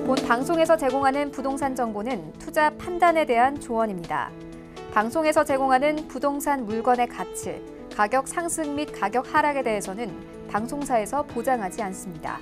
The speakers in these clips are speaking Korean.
본 방송에서 제공하는 부동산 정보는 투자 판단에 대한 조언입니다. 방송에서 제공하는 부동산 물건의 가치, 가격 상승 및 가격 하락에 대해서는 방송사에서 보장하지 않습니다.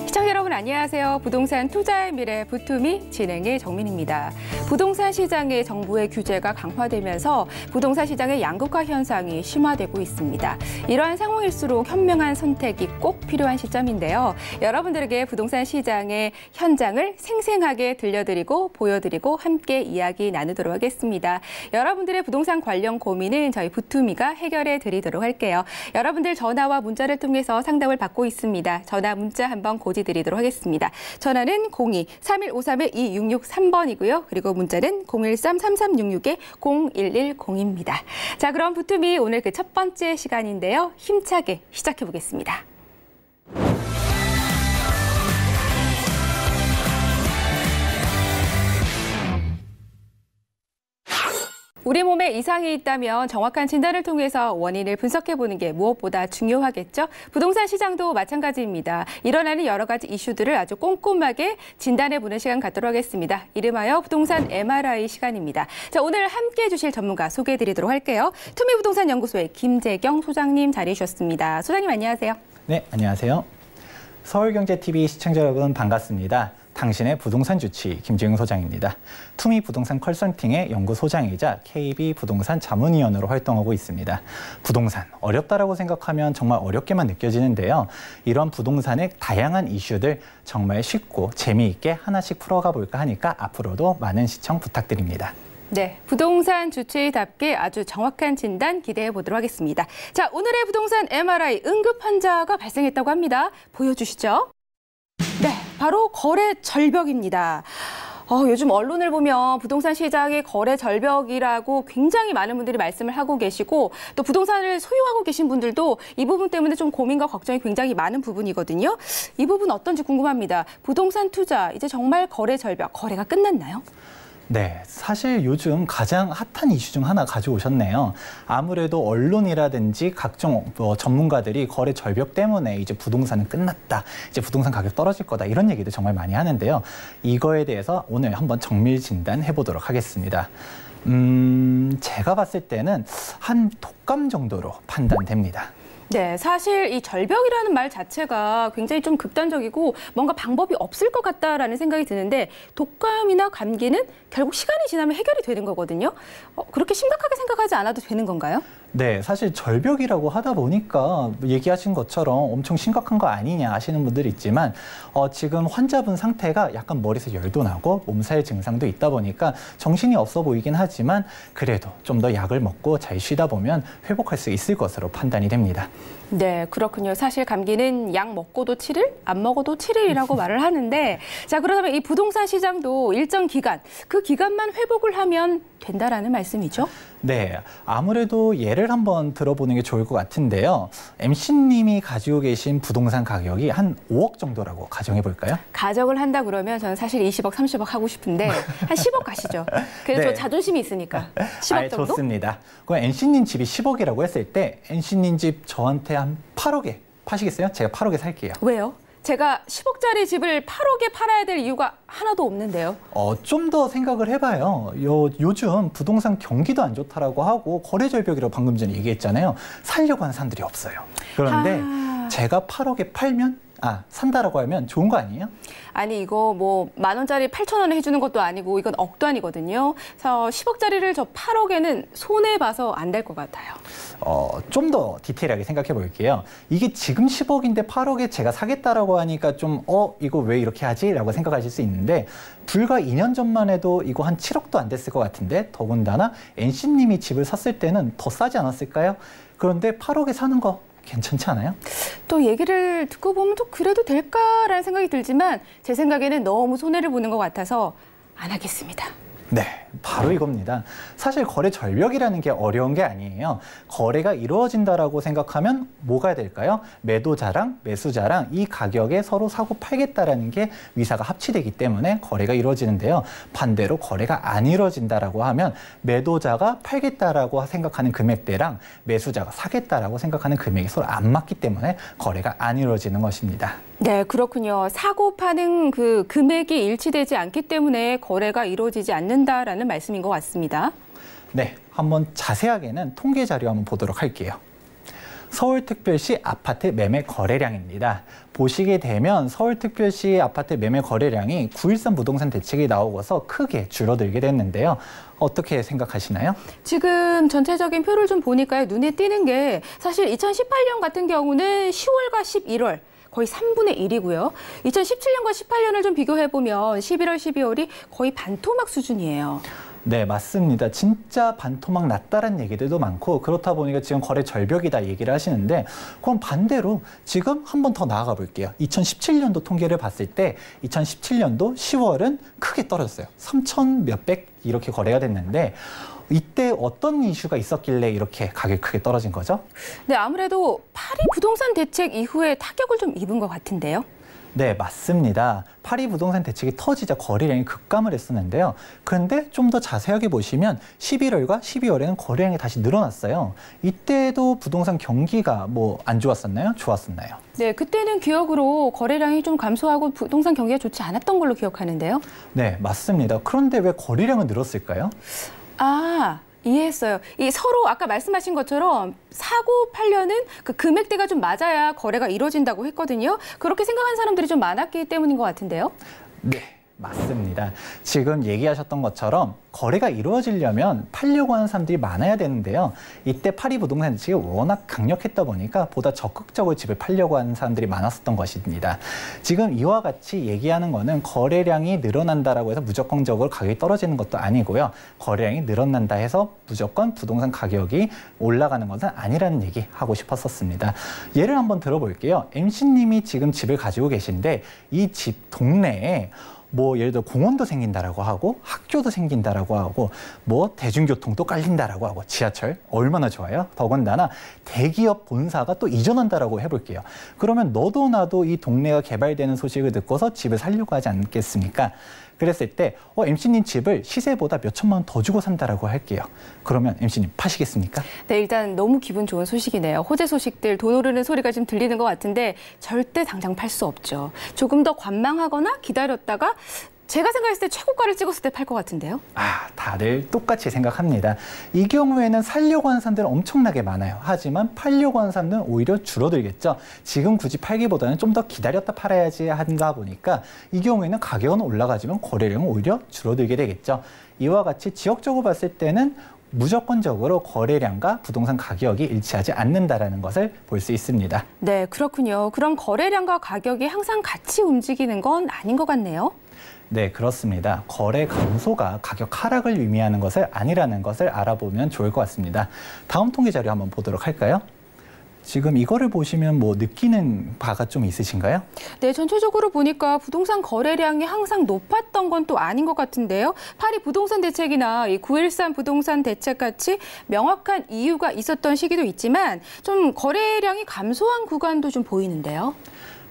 시청자 여러분 안녕하세요. 부동산 투자의 미래 부투미 진행의 정민입니다. 부동산 시장의 정부의 규제가 강화되면서 부동산 시장의 양극화 현상이 심화되고 있습니다. 이러한 상황일수록 현명한 선택이 꼭 필요한 시점인데요. 여러분들에게 부동산 시장의 현장을 생생하게 들려드리고 보여드리고 함께 이야기 나누도록 하겠습니다. 여러분들의 부동산 관련 고민은 저희 부투미가 해결해 드리도록 할게요. 여러분들 전화와 문자를 통해서 상담을 받고 있습니다. 전화 문자 한번 고지드리도록 하겠습니다. 전화는 02-3153-2663번이고요. 그리고 문자는 013-3366-0110입니다. 자, 그럼 부투미 오늘 그 첫 번째 시간인데요. 힘차게 시작해 보겠습니다. 우리 몸에 이상이 있다면 정확한 진단을 통해서 원인을 분석해보는 게 무엇보다 중요하겠죠. 부동산 시장도 마찬가지입니다. 일어나는 여러 가지 이슈들을 아주 꼼꼼하게 진단해보는 시간 갖도록 하겠습니다. 이름하여 부동산 MRI 시간입니다. 자, 오늘 함께해 주실 전문가 소개해드리도록 할게요. 투미부동산연구소의 김재경 소장님 자리해 주셨습니다. 소장님 안녕하세요. 네, 안녕하세요. 서울경제TV 시청자 여러분 반갑습니다. 당신의 부동산 주치 김재경 소장입니다. 투미 부동산 컨설팅의 연구소장이자 KB 부동산 자문위원으로 활동하고 있습니다. 부동산 어렵다라고 생각하면 정말 어렵게만 느껴지는데요. 이런 부동산의 다양한 이슈들 정말 쉽고 재미있게 하나씩 풀어가 볼까 하니까 앞으로도 많은 시청 부탁드립니다. 네, 부동산 주치의답게 아주 정확한 진단 기대해 보도록 하겠습니다. 자, 오늘의 부동산 MRI 응급 환자가 발생했다고 합니다. 보여주시죠. 네, 바로 거래 절벽입니다. 요즘 언론을 보면 부동산 시장의 거래 절벽이라고 굉장히 많은 분들이 말씀을 하고 계시고 또 부동산을 소유하고 계신 분들도 이 부분 때문에 좀 고민과 걱정이 굉장히 많은 부분이거든요. 이 부분 어떤지 궁금합니다. 부동산 투자 이제 정말 거래 절벽, 거래가 끝났나요? 네, 사실 요즘 가장 핫한 이슈 중 하나 가져오셨네요. 아무래도 언론이라든지 각종 전문가들이 거래 절벽 때문에 이제 부동산은 끝났다, 이제 부동산 가격 떨어질 거다 이런 얘기도 정말 많이 하는데요. 이거에 대해서 오늘 한번 정밀 진단해 보도록 하겠습니다. 제가 봤을 때는 한 독감 정도로 판단됩니다. 네, 사실 이 절벽이라는 말 자체가 굉장히 좀 극단적이고 뭔가 방법이 없을 것 같다라는 생각이 드는데 독감이나 감기는 결국 시간이 지나면 해결이 되는 거거든요. 그렇게 심각하게 생각하지 않아도 되는 건가요? 네, 사실 절벽이라고 하다 보니까 얘기하신 것처럼 엄청 심각한 거 아니냐 하시는 분들이 있지만 지금 환자분 상태가 약간 머리에서 열도 나고 몸살 증상도 있다 보니까 정신이 없어 보이긴 하지만 그래도 좀 더 약을 먹고 잘 쉬다 보면 회복할 수 있을 것으로 판단이 됩니다. 네, 그렇군요. 사실 감기는 약 먹고도 7일, 안 먹어도 7일이라고 말을 하는데 자, 그렇다면 이 부동산 시장도 일정 기간, 그 기간만 회복을 하면 된다라는 말씀이죠? 네, 아무래도 예를 한번 들어보는 게 좋을 것 같은데요. MC님이 가지고 계신 부동산 가격이 한 5억 정도라고 가정해 볼까요? 가정을 한다 그러면 저는 사실 20억, 30억 하고 싶은데 한 10억 가시죠. 그래서 네. 저 자존심이 있으니까 10억 정도? 좋습니다. 그럼 NC님 집이 10억이라고 했을 때 NC님 집 저한테 한 8억에 파시겠어요? 제가 8억에 살게요. 왜요? 제가 10억짜리 집을 8억에 팔아야 될 이유가 하나도 없는데요. 좀 더 생각을 해봐요. 요즘 부동산 경기도 안 좋다라고 하고 거래 절벽이라고 방금 전에 얘기했잖아요. 살려고 하는 사람들이 없어요. 그런데 제가 8억에 팔면 산다라고 하면 좋은 거 아니에요? 아니 이거 뭐 10,000원짜리 8,000원에 해주는 것도 아니고 이건 억도 아니거든요. 그래서 10억짜리를 저 8억에는 손해봐서 안 될 것 같아요. 좀 더 디테일하게 생각해 볼게요. 이게 지금 10억인데 8억에 제가 사겠다라고 하니까 좀 이거 왜 이렇게 하지? 라고 생각하실 수 있는데 불과 2년 전만 해도 이거 한 7억도 안 됐을 것 같은데 더군다나 NC님이 집을 샀을 때는 더 싸지 않았을까요? 그런데 8억에 사는 거 괜찮지 않아요? 또 얘기를 듣고 보면 또 그래도 될까라는 생각이 들지만 제 생각에는 너무 손해를 보는 것 같아서 안 하겠습니다. 네, 바로 이겁니다. 사실 거래 절벽이라는 게 어려운 게 아니에요. 거래가 이루어진다라고 생각하면 뭐가 될까요? 매도자랑 매수자랑 이 가격에 서로 사고 팔겠다라는 게 위사가 합치되기 때문에 거래가 이루어지는데요. 반대로 거래가 안 이루어진다라고 하면 매도자가 팔겠다라고 생각하는 금액대랑 매수자가 사겠다라고 생각하는 금액이 서로 안 맞기 때문에 거래가 안 이루어지는 것입니다. 네, 그렇군요. 사고 파는 그 금액이 일치되지 않기 때문에 거래가 이루어지지 않는다라는 말씀인 것 같습니다. 네, 한번 자세하게는 통계 자료 한번 보도록 할게요. 서울특별시 아파트 매매 거래량입니다. 보시게 되면 서울특별시 아파트 매매 거래량이 9.13 부동산 대책이 나오고서 크게 줄어들게 됐는데요. 어떻게 생각하시나요? 지금 전체적인 표를 좀 보니까요. 눈에 띄는 게 사실 2018년 같은 경우는 10월과 11월 거의 3분의 1이고요. 2017년과 18년을 좀 비교해보면 11월, 12월이 거의 반토막 수준이에요. 네, 맞습니다. 진짜 반토막 났다는 얘기들도 많고 그렇다 보니까 지금 거래 절벽이다 얘기를 하시는데 그럼 반대로 지금 한 번 더 나아가 볼게요. 2017년도 통계를 봤을 때 2017년도 10월은 크게 떨어졌어요. 3천 몇백 이렇게 거래가 됐는데 이때 어떤 이슈가 있었길래 이렇게 가격이 크게 떨어진 거죠? 네, 아무래도 파리 부동산 대책 이후에 타격을 좀 입은 것 같은데요. 네, 맞습니다. 파리 부동산 대책이 터지자 거래량이 급감을 했었는데요. 그런데 좀 더 자세하게 보시면 11월과 12월에는 거래량이 다시 늘어났어요. 이때도 부동산 경기가 뭐 안 좋았었나요? 좋았었나요? 네, 그때는 기억으로 거래량이 좀 감소하고 부동산 경기가 좋지 않았던 걸로 기억하는데요. 네, 맞습니다. 그런데 왜 거래량은 늘었을까요? 이해했어요. 이 서로 아까 말씀하신 것처럼 사고 팔려는 그 금액대가 좀 맞아야 거래가 이루어진다고 했거든요. 그렇게 생각하는 사람들이 좀 많았기 때문인 것 같은데요. 네, 맞습니다. 지금 얘기하셨던 것처럼 거래가 이루어지려면 팔려고 하는 사람들이 많아야 되는데요. 이때 파리 부동산 대책이 워낙 강력했다 보니까 보다 적극적으로 집을 팔려고 하는 사람들이 많았었던 것입니다. 지금 이와 같이 얘기하는 거는 거래량이 늘어난다라고 해서 무조건적으로 가격이 떨어지는 것도 아니고요. 거래량이 늘어난다 해서 무조건 부동산 가격이 올라가는 것은 아니라는 얘기 하고 싶었었습니다. 예를 한번 들어볼게요. MC님이 지금 집을 가지고 계신데 이 집 동네에 뭐 예를 들어 공원도 생긴다라고 하고 학교도 생긴다라고 하고 뭐 대중교통도 깔린다라고 하고 지하철 얼마나 좋아요? 더군다나 대기업 본사가 또 이전한다라고 해볼게요. 그러면 너도 나도 이 동네가 개발되는 소식을 듣고서 집을 살려고 하지 않겠습니까? 그랬을 때 MC님 집을 시세보다 몇 천만 원 더 주고 산다라고 할게요. 그러면 MC님 파시겠습니까? 네, 일단 너무 기분 좋은 소식이네요. 호재 소식들, 돈 오르는 소리가 좀 들리는 것 같은데 절대 당장 팔 수 없죠. 조금 더 관망하거나 기다렸다가 제가 생각했을 때 최고가를 찍었을 때 팔 것 같은데요. 다들 똑같이 생각합니다. 이 경우에는 살려고 하는 사람들은 엄청나게 많아요. 하지만 팔려고 하는 사람들은 오히려 줄어들겠죠. 지금 굳이 팔기보다는 좀 더 기다렸다 팔아야지 한가 보니까 이 경우에는 가격은 올라가지만 거래량은 오히려 줄어들게 되겠죠. 이와 같이 지역적으로 봤을 때는 무조건적으로 거래량과 부동산 가격이 일치하지 않는다라는 것을 볼 수 있습니다. 네, 그렇군요. 그럼 거래량과 가격이 항상 같이 움직이는 건 아닌 것 같네요. 네, 그렇습니다. 거래 감소가 가격 하락을 의미하는 것을 아니라는 것을 알아보면 좋을 것 같습니다. 다음 통계 자료 한번 보도록 할까요? 지금 이거를 보시면 뭐 느끼는 바가 좀 있으신가요? 네, 전체적으로 보니까 부동산 거래량이 항상 높았던 건 또 아닌 것 같은데요. 파리 부동산 대책이나 이 9.13 부동산 대책 같이 명확한 이유가 있었던 시기도 있지만 좀 거래량이 감소한 구간도 좀 보이는데요.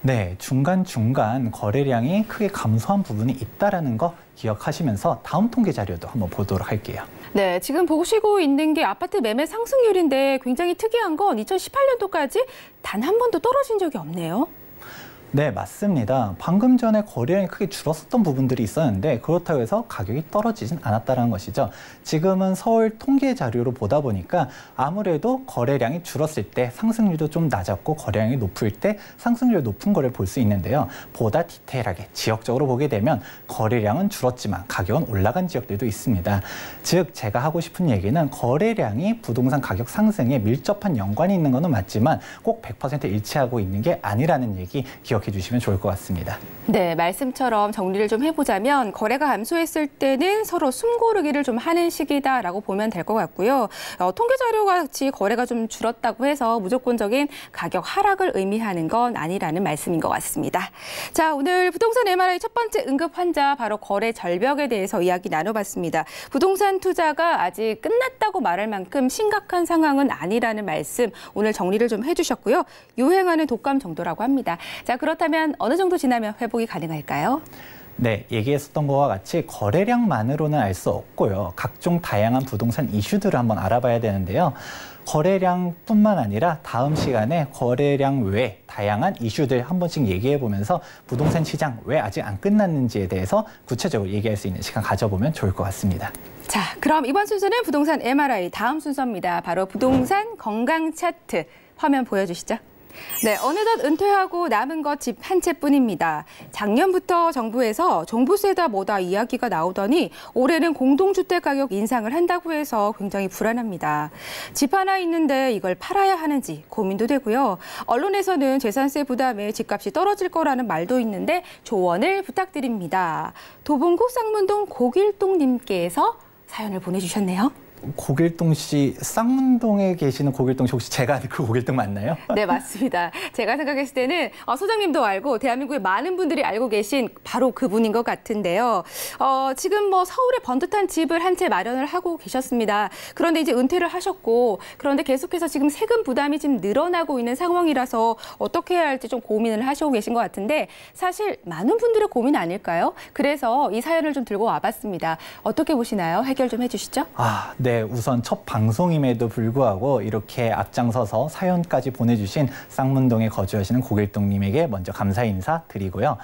네, 중간중간 거래량이 크게 감소한 부분이 있다는 거 기억하시면서 다음 통계 자료도 한번 보도록 할게요. 네, 지금 보시고 있는 게 아파트 매매 상승률인데 굉장히 특이한 건 2018년도까지 단 한 번도 떨어진 적이 없네요. 네, 맞습니다. 방금 전에 거래량이 크게 줄었었던 부분들이 있었는데 그렇다고 해서 가격이 떨어지진 않았다는 것이죠. 지금은 서울 통계 자료로 보다 보니까 아무래도 거래량이 줄었을 때 상승률도 좀 낮았고 거래량이 높을 때 상승률이 높은 거를 볼 수 있는데요. 보다 디테일하게 지역적으로 보게 되면 거래량은 줄었지만 가격은 올라간 지역들도 있습니다. 즉 제가 하고 싶은 얘기는 거래량이 부동산 가격 상승에 밀접한 연관이 있는 것은 맞지만 꼭 100% 일치하고 있는 게 아니라는 얘기 기억해 기억해 주시면 좋을 것 같습니다. 네, 말씀처럼 정리를 좀 해보자면 거래가 감소했을 때는 서로 숨고르기를 좀 하는 시기다라고 보면 될 것 같고요. 통계 자료와 같이 거래가 좀 줄었다고 해서 무조건적인 가격 하락을 의미하는 건 아니라는 말씀인 것 같습니다. 자, 오늘 부동산 MRI 첫 번째 응급 환자 바로 거래 절벽에 대해서 이야기 나눠봤습니다. 부동산 투자가 아직 끝났다고 말할 만큼 심각한 상황은 아니라는 말씀 오늘 정리를 좀 해주셨고요. 유행하는 독감 정도라고 합니다. 자, 그렇다면 어느 정도 지나면 회복이 가능할까요? 네, 얘기했었던 것과 같이 거래량만으로는 알 수 없고요. 각종 다양한 부동산 이슈들을 한번 알아봐야 되는데요. 거래량뿐만 아니라 다음 시간에 거래량 외에 다양한 이슈들 한 번씩 얘기해 보면서 부동산 시장 왜 아직 안 끝났는지에 대해서 구체적으로 얘기할 수 있는 시간 가져보면 좋을 것 같습니다. 자, 그럼 이번 순서는 부동산 MRI 다음 순서입니다. 바로 부동산 건강 차트 화면 보여주시죠. 네, 어느덧 은퇴하고 남은 것 집 한 채뿐입니다. 작년부터 정부에서 종부세다 뭐다 이야기가 나오더니 올해는 공동주택 가격 인상을 한다고 해서 굉장히 불안합니다. 집 하나 있는데 이걸 팔아야 하는지 고민도 되고요. 언론에서는 재산세 부담에 집값이 떨어질 거라는 말도 있는데 조언을 부탁드립니다. 도봉구 쌍문동 고길동님께서 사연을 보내주셨네요. 고길동 씨, 쌍문동에 계시는 고길동 씨 혹시 제가 아는 그 고길동 맞나요? 네, 맞습니다. 제가 생각했을 때는 소장님도 알고 대한민국의 많은 분들이 알고 계신 바로 그분인 것 같은데요. 지금 뭐 서울에 번듯한 집을 한 채 마련을 하고 계셨습니다. 그런데 이제 은퇴를 하셨고 그런데 계속해서 지금 세금 부담이 지금 늘어나고 있는 상황이라서 어떻게 해야 할지 좀 고민을 하시고 계신 것 같은데 사실 많은 분들의 고민 아닐까요? 그래서 이 사연을 좀 들고 와봤습니다. 어떻게 보시나요? 해결 좀 해주시죠. 네, 우선 첫 방송임에도 불구하고 이렇게 앞장서서 사연까지 보내주신 쌍문동에 거주하시는 고길동님에게 먼저 감사 인사 드리고요.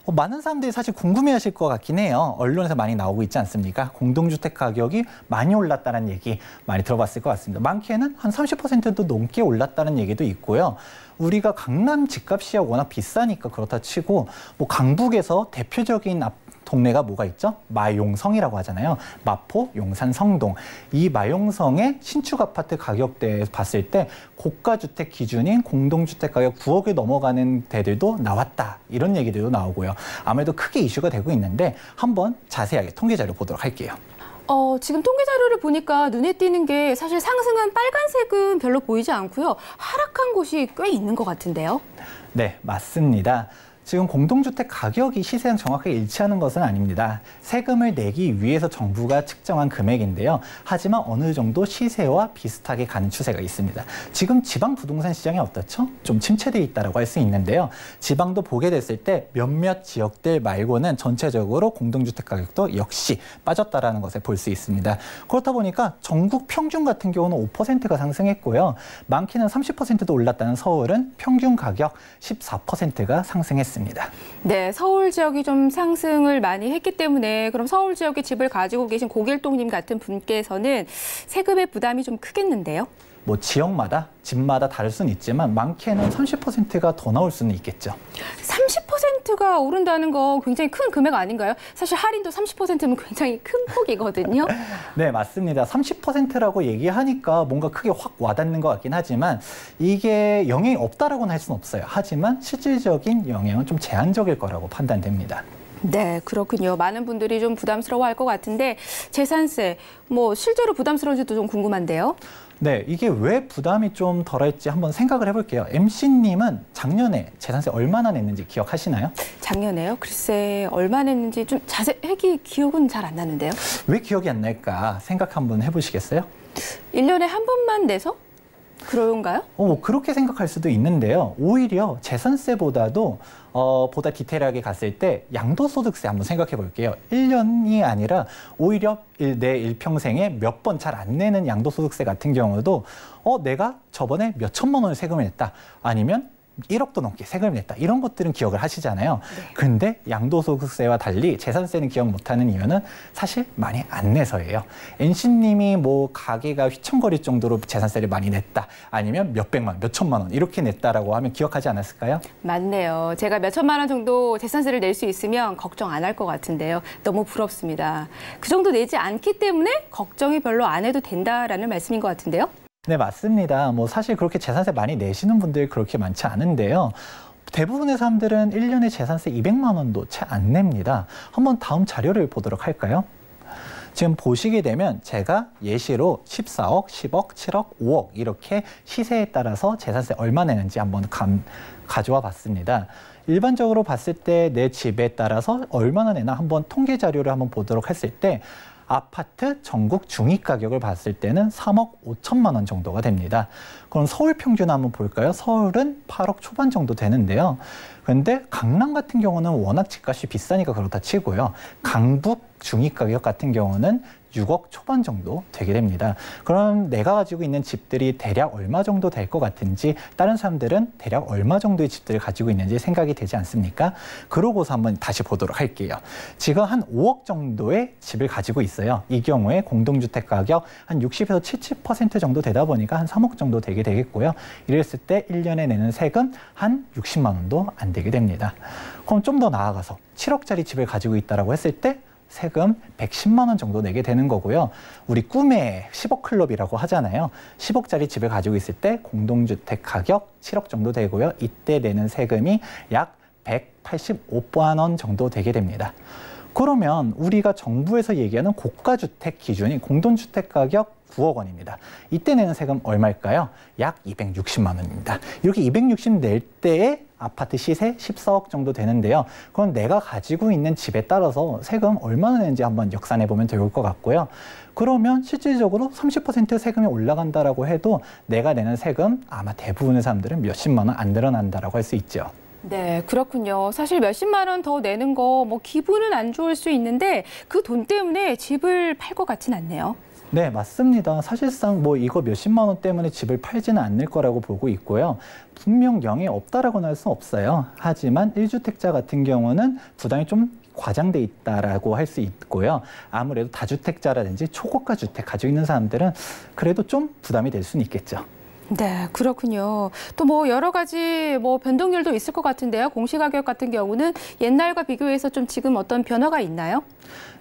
많은 사람들이 사실 궁금해하실 것 같긴 해요. 언론에서 많이 나오고 있지 않습니까? 공동주택 가격이 많이 올랐다는 얘기 많이 들어봤을 것 같습니다. 많게는 한 30%도 넘게 올랐다는 얘기도 있고요. 우리가 강남 집값이 워낙 비싸니까 그렇다 치고 뭐 강북에서 대표적인 동네가 뭐가 있죠? 마용성이라고 하잖아요. 마포, 용산, 성동. 이 마용성의 신축 아파트 가격대에 봤을 때 고가주택 기준인 공동주택 가격 9억이 넘어가는 데들도 나왔다. 이런 얘기들도 나오고요. 아무래도 크게 이슈가 되고 있는데 한번 자세하게 통계 자료 보도록 할게요. 지금 통계 자료를 보니까 눈에 띄는 게 사실 상승한 빨간색은 별로 보이지 않고요. 하락한 곳이 꽤 있는 것 같은데요. 네, 맞습니다. 지금 공동주택 가격이 시세랑 정확하게 일치하는 것은 아닙니다. 세금을 내기 위해서 정부가 측정한 금액인데요. 하지만 어느 정도 시세와 비슷하게 가는 추세가 있습니다. 지금 지방 부동산 시장이 어떻죠? 좀 침체되어 있다고 할 수 있는데요. 지방도 보게 됐을 때 몇몇 지역들 말고는 전체적으로 공동주택 가격도 역시 빠졌다라는 것을 볼 수 있습니다. 그렇다 보니까 전국 평균 같은 경우는 5%가 상승했고요. 많게는 30%도 올랐다는 서울은 평균 가격 14%가 상승했습니다. 네, 서울 지역이 좀 상승을 많이 했기 때문에 그럼 서울 지역에 집을 가지고 계신 고길동님 같은 분께서는 세금의 부담이 좀 크겠는데요? 뭐 지역마다, 집마다 다를 수는 있지만 많게는 30%가 더 나올 수는 있겠죠. 30%가 오른다는 건 굉장히 큰 금액 아닌가요? 사실 할인도 30%면 굉장히 큰 폭이거든요. 네, 맞습니다. 30%라고 얘기하니까 뭔가 크게 확 와닿는 것 같긴 하지만 이게 영향이 없다라고는 할 수는 없어요. 하지만 실질적인 영향은 좀 제한적일 거라고 판단됩니다. 네, 그렇군요. 많은 분들이 좀 부담스러워할 것 같은데 재산세, 뭐 실제로 부담스러운지도 좀 궁금한데요. 네, 이게 왜 부담이 좀 덜할지 한번 생각을 해볼게요. MC님은 작년에 재산세 얼마나 냈는지 기억하시나요? 작년에요? 글쎄, 얼마 냈는지 좀 자세하게 기억은 잘 안 나는데요. 왜 기억이 안 날까 생각 한번 해보시겠어요? 1년에 한 번만 내서? 그런가요? 뭐 그렇게 생각할 수도 있는데요. 오히려 재산세보다도 보다 디테일하게 갔을 때 양도소득세 한번 생각해 볼게요. 1년이 아니라 오히려 내 일평생에 몇 번 잘 안 내는 양도소득세 같은 경우도 내가 저번에 몇 천만 원을 세금을 냈다. 아니면 1억도 넘게 세금을 냈다. 이런 것들은 기억을 하시잖아요. 네. 근데 양도소득세와 달리 재산세는 기억 못하는 이유는 사실 많이 안 내서예요. NC님이 뭐 가게가 휘청거릴 정도로 재산세를 많이 냈다. 아니면 몇백만 원, 몇천만 원 이렇게 냈다라고 하면 기억하지 않았을까요? 맞네요. 제가 몇천만 원 정도 재산세를 낼 수 있으면 걱정 안 할 것 같은데요. 너무 부럽습니다. 그 정도 내지 않기 때문에 걱정이 별로 안 해도 된다라는 말씀인 것 같은데요. 네, 맞습니다. 뭐 사실 그렇게 재산세 많이 내시는 분들이 그렇게 많지 않은데요. 대부분의 사람들은 1년에 재산세 200만 원도 채 안 냅니다. 한번 다음 자료를 보도록 할까요? 지금 보시게 되면 제가 예시로 14억, 10억, 7억, 5억 이렇게 시세에 따라서 재산세 얼마 내는지 한번 가져와 봤습니다. 일반적으로 봤을 때 내 집에 따라서 얼마나 내나 한번 통계 자료를 한번 보도록 했을 때 아파트 전국 중위 가격을 봤을 때는 3억 5천만 원 정도가 됩니다. 그럼 서울 평균 한번 볼까요? 서울은 8억 초반 정도 되는데요. 그런데 강남 같은 경우는 워낙 집값이 비싸니까 그렇다 치고요. 강북 중위 가격 같은 경우는 6억 초반 정도 되게 됩니다. 그럼 내가 가지고 있는 집들이 대략 얼마 정도 될 것 같은지 다른 사람들은 대략 얼마 정도의 집들을 가지고 있는지 생각이 되지 않습니까? 그러고서 한번 다시 보도록 할게요. 지금 한 5억 정도의 집을 가지고 있어요. 이 경우에 공동주택 가격 한 60에서 70% 정도 되다 보니까 한 3억 정도 되게 되겠고요. 이랬을 때 1년에 내는 세금 한 60만 원도 안 되게 됩니다. 그럼 좀 더 나아가서 7억짜리 집을 가지고 있다고 했을 때 세금 110만 원 정도 내게 되는 거고요. 우리 꿈의 10억 클럽이라고 하잖아요. 10억짜리 집을 가지고 있을 때 공동주택 가격 7억 정도 되고요. 이때 내는 세금이 약 185만 원 정도 되게 됩니다. 그러면 우리가 정부에서 얘기하는 고가주택 기준이 공동주택 가격 9억 원입니다. 이때 내는 세금 얼마일까요? 약 260만 원입니다. 이렇게 260 낼 때에 아파트 시세 14억 정도 되는데요. 그럼 내가 가지고 있는 집에 따라서 세금 얼마나 내는지 한번 역산해 보면 좋을 것 같고요. 그러면 실질적으로 30% 세금이 올라간다라고 해도 내가 내는 세금 아마 대부분의 사람들은 몇십만 원 안 늘어난다라고 할 수 있죠. 네, 그렇군요. 사실 몇십만 원 더 내는 거 뭐 기분은 안 좋을 수 있는데 그 돈 때문에 집을 팔 것 같진 않네요. 네, 맞습니다. 사실상 뭐 이거 몇십만 원 때문에 집을 팔지는 않을 거라고 보고 있고요. 분명 영향이 없다라고는 할 수 없어요. 하지만 1주택자 같은 경우는 부담이 좀 과장돼 있다라고 할 수 있고요. 아무래도 다주택자라든지 초고가 주택 가지고 있는 사람들은 그래도 좀 부담이 될 수는 있겠죠. 네, 그렇군요. 또 뭐 여러 가지 뭐 변동률도 있을 것 같은데요. 공시가격 같은 경우는 옛날과 비교해서 좀 지금 어떤 변화가 있나요?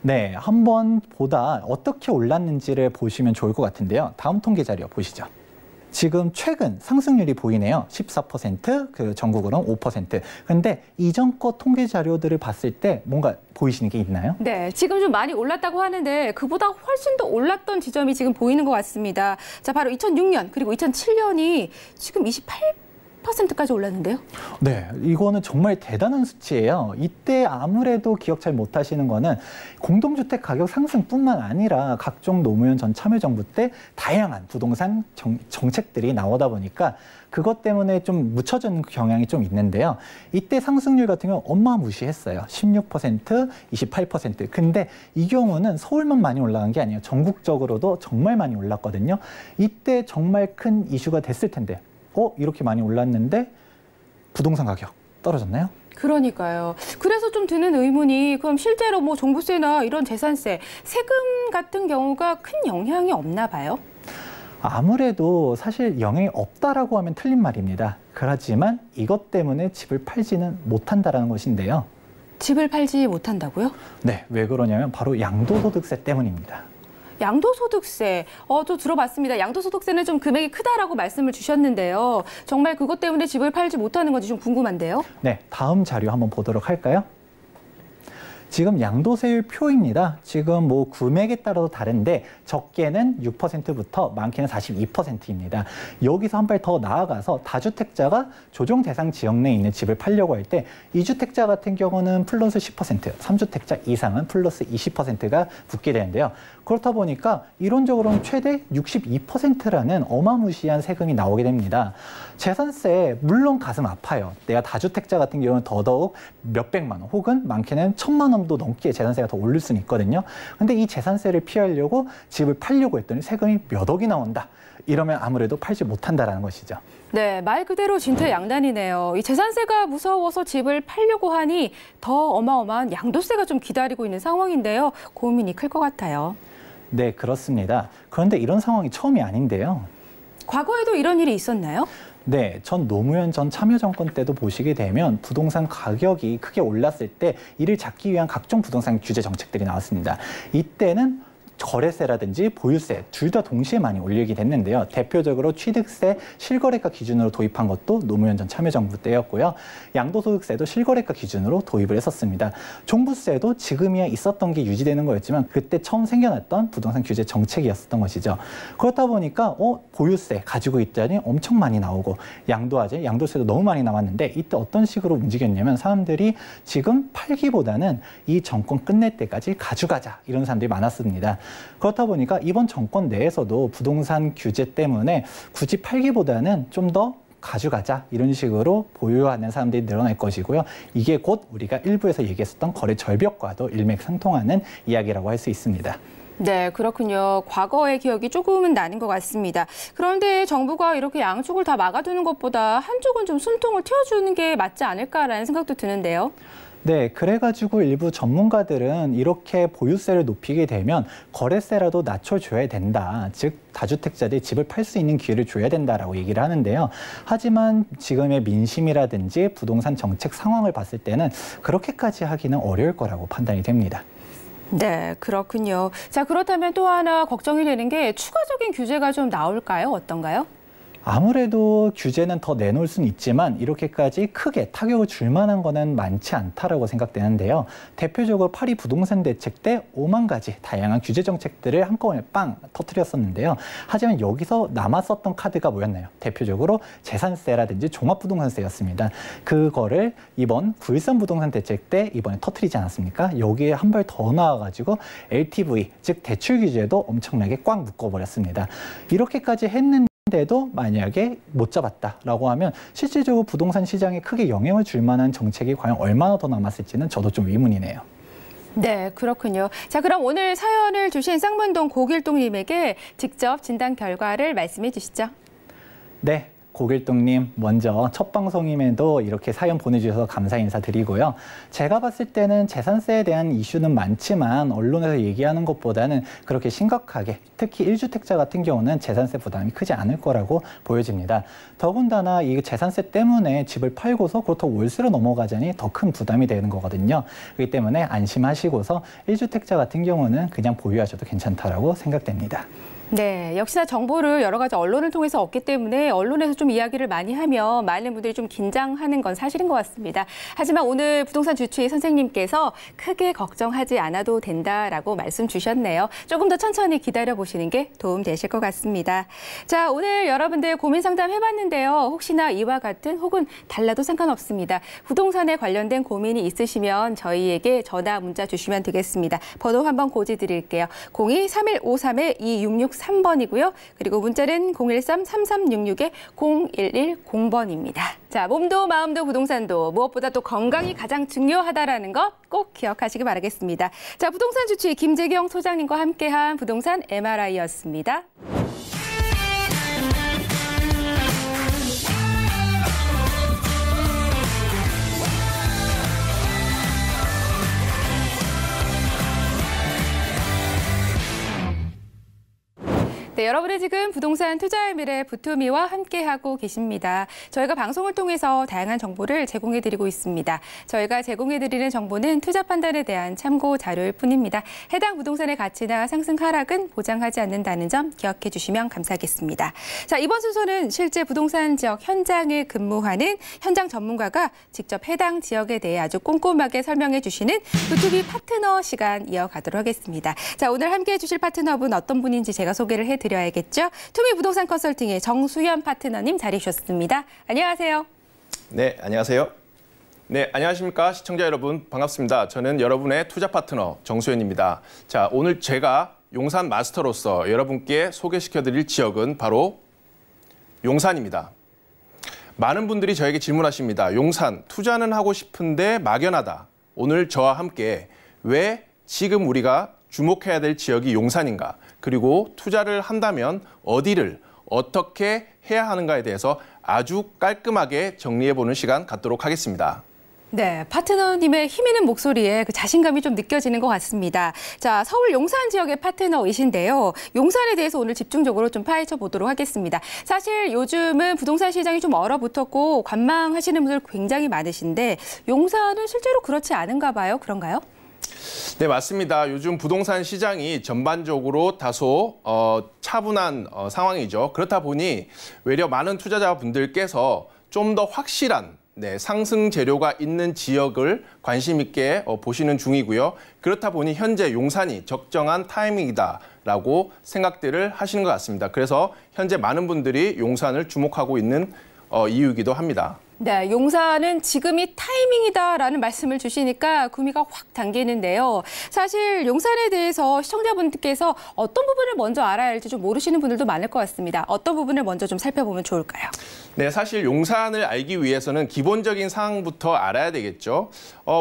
네, 한번 보다 어떻게 올랐는지를 보시면 좋을 것 같은데요. 다음 통계 자료 보시죠. 지금 최근 상승률이 보이네요. 14%, 그 전국으로는 5%. 근데 이전 거 통계 자료들을 봤을 때 뭔가 보이시는 게 있나요? 네, 지금 좀 많이 올랐다고 하는데 그보다 훨씬 더 올랐던 지점이 지금 보이는 것 같습니다. 자, 바로 2006년 그리고 2007년이 지금 28%까지 올랐는데요. 네, 이거는 정말 대단한 수치예요. 이때 아무래도 기억 잘 못하시는 거는 공동주택 가격 상승뿐만 아니라 각종 노무현 전 참여정부 때 다양한 부동산 정책들이 나오다 보니까 그것 때문에 좀 묻혀진 경향이 좀 있는데요. 이때 상승률 같은 경우 어마무시했어요. 16%, 28%. 근데 이 경우는 서울만 많이 올라간 게 아니에요. 전국적으로도 정말 많이 올랐거든요. 이때 정말 큰 이슈가 됐을 텐데 이렇게 많이 올랐는데 부동산 가격 떨어졌나요? 그러니까요. 그래서 좀 드는 의문이 그럼 실제로 뭐 종부세나 이런 재산세, 세금 같은 경우가 큰 영향이 없나 봐요? 아무래도 사실 영향이 없다라고 하면 틀린 말입니다. 그렇지만 이것 때문에 집을 팔지는 못한다라는 것인데요. 집을 팔지 못한다고요? 네, 왜 그러냐면 바로 양도소득세 때문입니다. 양도소득세, 저 들어봤습니다. 양도소득세는 좀 금액이 크다라고 말씀을 주셨는데요. 정말 그것 때문에 집을 팔지 못하는 건지 좀 궁금한데요. 네, 다음 자료 한번 보도록 할까요? 지금 양도세율 표입니다. 지금 뭐 금액에 따라서 다른데 적게는 6%부터 많게는 42%입니다. 여기서 한 발 더 나아가서 다주택자가 조정 대상 지역 내에 있는 집을 팔려고 할 때 2주택자 같은 경우는 플러스 10%, 3주택자 이상은 플러스 20%가 붙게 되는데요. 그렇다 보니까 이론적으로는 최대 62%라는 어마무시한 세금이 나오게 됩니다. 재산세 물론 가슴 아파요. 내가 다주택자 같은 경우는 더더욱 몇백만 원 혹은 많게는 1,000만 원도 넘게 재산세가 더 오를 수는 있거든요. 근데 이 재산세를 피하려고 집을 팔려고 했더니 세금이 몇 억이 나온다. 이러면 아무래도 팔지 못한다라는 것이죠. 네, 말 그대로 진퇴양난이네요. 이 재산세가 무서워서 집을 팔려고 하니 더 어마어마한 양도세가 좀 기다리고 있는 상황인데요. 고민이 클 것 같아요. 네, 그렇습니다. 그런데 이런 상황이 처음이 아닌데요. 과거에도 이런 일이 있었나요? 네, 전 노무현 전 참여정권 때도 보시게 되면 부동산 가격이 크게 올랐을 때 이를 잡기 위한 각종 부동산 규제 정책들이 나왔습니다. 이때는 거래세라든지 보유세 둘 다 동시에 많이 올리게 됐는데요. 대표적으로 취득세 실거래가 기준으로 도입한 것도 노무현 전 참여정부 때였고요. 양도소득세도 실거래가 기준으로 도입을 했었습니다. 종부세도 지금이야 있었던 게 유지되는 거였지만 그때 처음 생겨났던 부동산 규제 정책이었던 것이죠. 그렇다 보니까 보유세 가지고 있자니 엄청 많이 나오고 양도세도 너무 많이 나왔는데 이때 어떤 식으로 움직였냐면 사람들이 지금 팔기보다는 이 정권 끝낼 때까지 가져가자 이런 사람들이 많았습니다. 그렇다 보니까 이번 정권 내에서도 부동산 규제 때문에 굳이 팔기보다는 좀 더 가져가자 이런 식으로 보유하는 사람들이 늘어날 것이고요. 이게 곧 우리가 일부에서 얘기했었던 거래 절벽과도 일맥상통하는 이야기라고 할 수 있습니다. 네, 그렇군요. 과거의 기억이 조금은 나는 것 같습니다. 그런데 정부가 이렇게 양쪽을 다 막아두는 것보다 한쪽은 좀 숨통을 틔워주는 게 맞지 않을까라는 생각도 드는데요. 네, 그래가지고 일부 전문가들은 이렇게 보유세를 높이게 되면 거래세라도 낮춰줘야 된다. 즉, 다주택자들이 집을 팔 수 있는 기회를 줘야 된다라고 얘기를 하는데요. 하지만 지금의 민심이라든지 부동산 정책 상황을 봤을 때는 그렇게까지 하기는 어려울 거라고 판단이 됩니다. 네, 그렇군요. 자, 그렇다면 또 하나 걱정이 되는 게 추가적인 규제가 좀 나올까요? 어떤가요? 아무래도 규제는 더 내놓을 수는 있지만 이렇게까지 크게 타격을 줄 만한 거는 많지 않다라고 생각되는데요. 대표적으로 파리 부동산 대책 때 5만 가지 다양한 규제 정책들을 한꺼번에 빵 터뜨렸었는데요. 하지만 여기서 남았었던 카드가 뭐였나요? 대표적으로 재산세라든지 종합부동산세였습니다. 그거를 이번 9.13 부동산 대책 때 이번에 터뜨리지 않았습니까? 여기에 한 발 더 나와가지고 LTV, 즉 대출 규제도 엄청나게 꽉 묶어버렸습니다. 이렇게까지 했는데도 만약에 못 잡았다라고 하면 실질적으로 부동산 시장에 크게 영향을 줄 만한 정책이 과연 얼마나 더 남았을지는 저도 좀 의문이네요. 네, 그렇군요. 자, 그럼 오늘 사연을 주신 쌍문동 고길동님에게 직접 진단 결과를 말씀해 주시죠. 네. 고길동님 먼저 첫 방송임에도 이렇게 사연 보내주셔서 감사 인사드리고요. 제가 봤을 때는 재산세에 대한 이슈는 많지만 언론에서 얘기하는 것보다는 그렇게 심각하게 특히 1주택자 같은 경우는 재산세 부담이 크지 않을 거라고 보여집니다. 더군다나 이 재산세 때문에 집을 팔고서 그렇다고 월세로 넘어가자니 더 큰 부담이 되는 거거든요. 그렇기 때문에 안심하시고서 1주택자 같은 경우는 그냥 보유하셔도 괜찮다라고 생각됩니다. 네, 역시나 정보를 여러 가지 언론을 통해서 얻기 때문에 언론에서 좀 이야기를 많이 하면 많은 분들이 좀 긴장하는 건 사실인 것 같습니다. 하지만 오늘 부동산 주치의 선생님께서 크게 걱정하지 않아도 된다라고 말씀 주셨네요. 조금 더 천천히 기다려보시는 게 도움 되실 것 같습니다. 자, 오늘 여러분들 고민 상담 해봤는데요. 혹시나 이와 같은 혹은 달라도 상관없습니다. 부동산에 관련된 고민이 있으시면 저희에게 전화, 문자 주시면 되겠습니다. 번호 한번 고지드릴게요. 02-3153-2663번이고요. 그리고 문자는 013-3366-0110번입니다. 자, 몸도 마음도 부동산도 무엇보다 또 건강이 가장 중요하다라는 것 꼭 기억하시기 바라겠습니다. 자, 부동산 주치 김재경 소장님과 함께한 부동산 MRI였습니다. 네, 여러분은 지금 부동산 투자의 미래 부투미와 함께하고 계십니다. 저희가 방송을 통해서 다양한 정보를 제공해드리고 있습니다. 저희가 제공해드리는 정보는 투자 판단에 대한 참고 자료일 뿐입니다. 해당 부동산의 가치나 상승 하락은 보장하지 않는다는 점 기억해 주시면 감사하겠습니다. 자, 이번 순서는 실제 부동산 지역 현장에 근무하는 현장 전문가가 직접 해당 지역에 대해 아주 꼼꼼하게 설명해 주시는 부투미 파트너 시간 이어가도록 하겠습니다. 자, 오늘 함께해 주실 파트너분 어떤 분인지 제가 소개를 해드려야겠죠. 투미 부동산 컨설팅의 정수현 파트너님 자리해 주셨습니다. 안녕하세요. 네, 안녕하세요. 네, 안녕하십니까 시청자 여러분, 반갑습니다. 저는 여러분의 투자 파트너 정수현입니다. 자, 오늘 제가 용산 마스터로서 여러분께 소개시켜드릴 지역은 바로 용산입니다. 많은 분들이 저에게 질문하십니다. 용산, 투자는 하고 싶은데 막연하다. 오늘 저와 함께 왜 지금 우리가 주목해야 될 지역이 용산인가, 그리고 투자를 한다면 어디를 어떻게 해야 하는가에 대해서 아주 깔끔하게 정리해보는 시간 갖도록 하겠습니다. 네, 파트너님의 힘있는 목소리에 그 자신감이 좀 느껴지는 것 같습니다. 자, 서울 용산 지역의 파트너이신데요. 용산에 대해서 오늘 집중적으로 좀 파헤쳐 보도록 하겠습니다. 사실 요즘은 부동산 시장이 좀 얼어붙었고 관망하시는 분들 굉장히 많으신데 용산은 실제로 그렇지 않은가 봐요. 그런가요? 네, 맞습니다. 요즘 부동산 시장이 전반적으로 다소 차분한 상황이죠. 그렇다 보니 외려 많은 투자자분들께서 좀 더 확실한 상승 재료가 있는 지역을 관심 있게 보시는 중이고요. 그렇다 보니 현재 용산이 적정한 타이밍이다라고 생각들을 하시는 것 같습니다. 그래서 현재 많은 분들이 용산을 주목하고 있는 이유이기도 합니다. 네, 용산은 지금이 타이밍이다라는 말씀을 주시니까 구미가 확 당기는데요. 사실 용산에 대해서 시청자분들께서 어떤 부분을 먼저 알아야 할지 좀 모르시는 분들도 많을 것 같습니다. 어떤 부분을 먼저 좀 살펴보면 좋을까요? 네, 사실 용산을 알기 위해서는 기본적인 사항부터 알아야 되겠죠.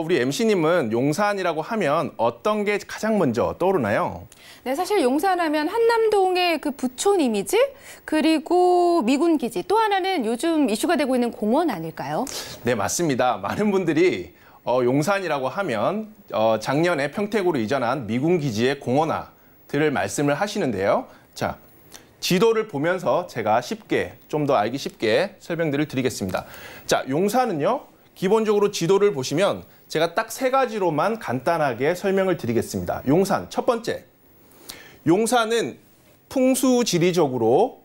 우리 MC님은 용산이라고 하면 어떤 게 가장 먼저 떠오르나요? 네, 사실 용산하면 한남동의 그 부촌 이미지, 그리고 미군 기지, 또 하나는 요즘 이슈가 되고 있는 공원 아닐까요? 네, 맞습니다. 많은 분들이 용산이라고 하면 작년에 평택으로 이전한 미군 기지의 공원화들을 말씀을 하시는데요. 자, 지도를 보면서 제가 쉽게, 좀 더 알기 쉽게 설명들을 드리겠습니다. 자, 용산은요, 기본적으로 지도를 보시면 제가 딱 3가지로만 간단하게 설명을 드리겠습니다. 용산, 첫 번째. 용산은 풍수지리적으로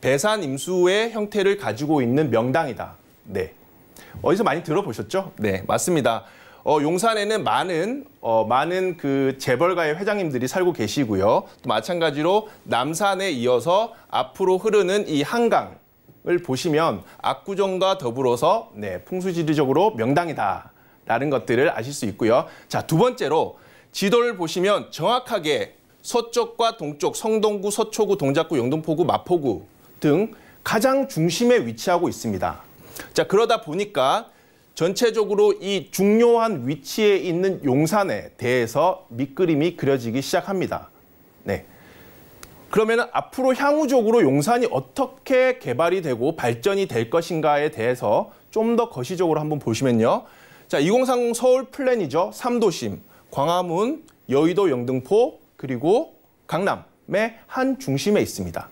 배산 임수의 형태를 가지고 있는 명당이다. 네. 어디서 많이 들어보셨죠? 네, 맞습니다. 용산에는 많은 그 재벌가의 회장님들이 살고 계시고요. 또 마찬가지로 남산에 이어서 앞으로 흐르는 이 한강을 보시면 압구정과 더불어서 풍수지리적으로 명당이다라는 것들을 아실 수 있고요. 자, 두 번째로 지도를 보시면 정확하게 서쪽과 동쪽, 성동구, 서초구, 동작구, 영등포구, 마포구 등 가장 중심에 위치하고 있습니다. 자, 그러다 보니까 전체적으로 이 중요한 위치에 있는 용산에 대해서 밑그림이 그려지기 시작합니다. 네. 그러면 앞으로 향후적으로 용산이 어떻게 개발이 되고 발전이 될 것인가에 대해서 좀 더 거시적으로 한번 보시면요. 자, 2030 서울 플랜이죠. 3도심, 광화문, 여의도, 영등포, 그리고 강남의 한 중심에 있습니다.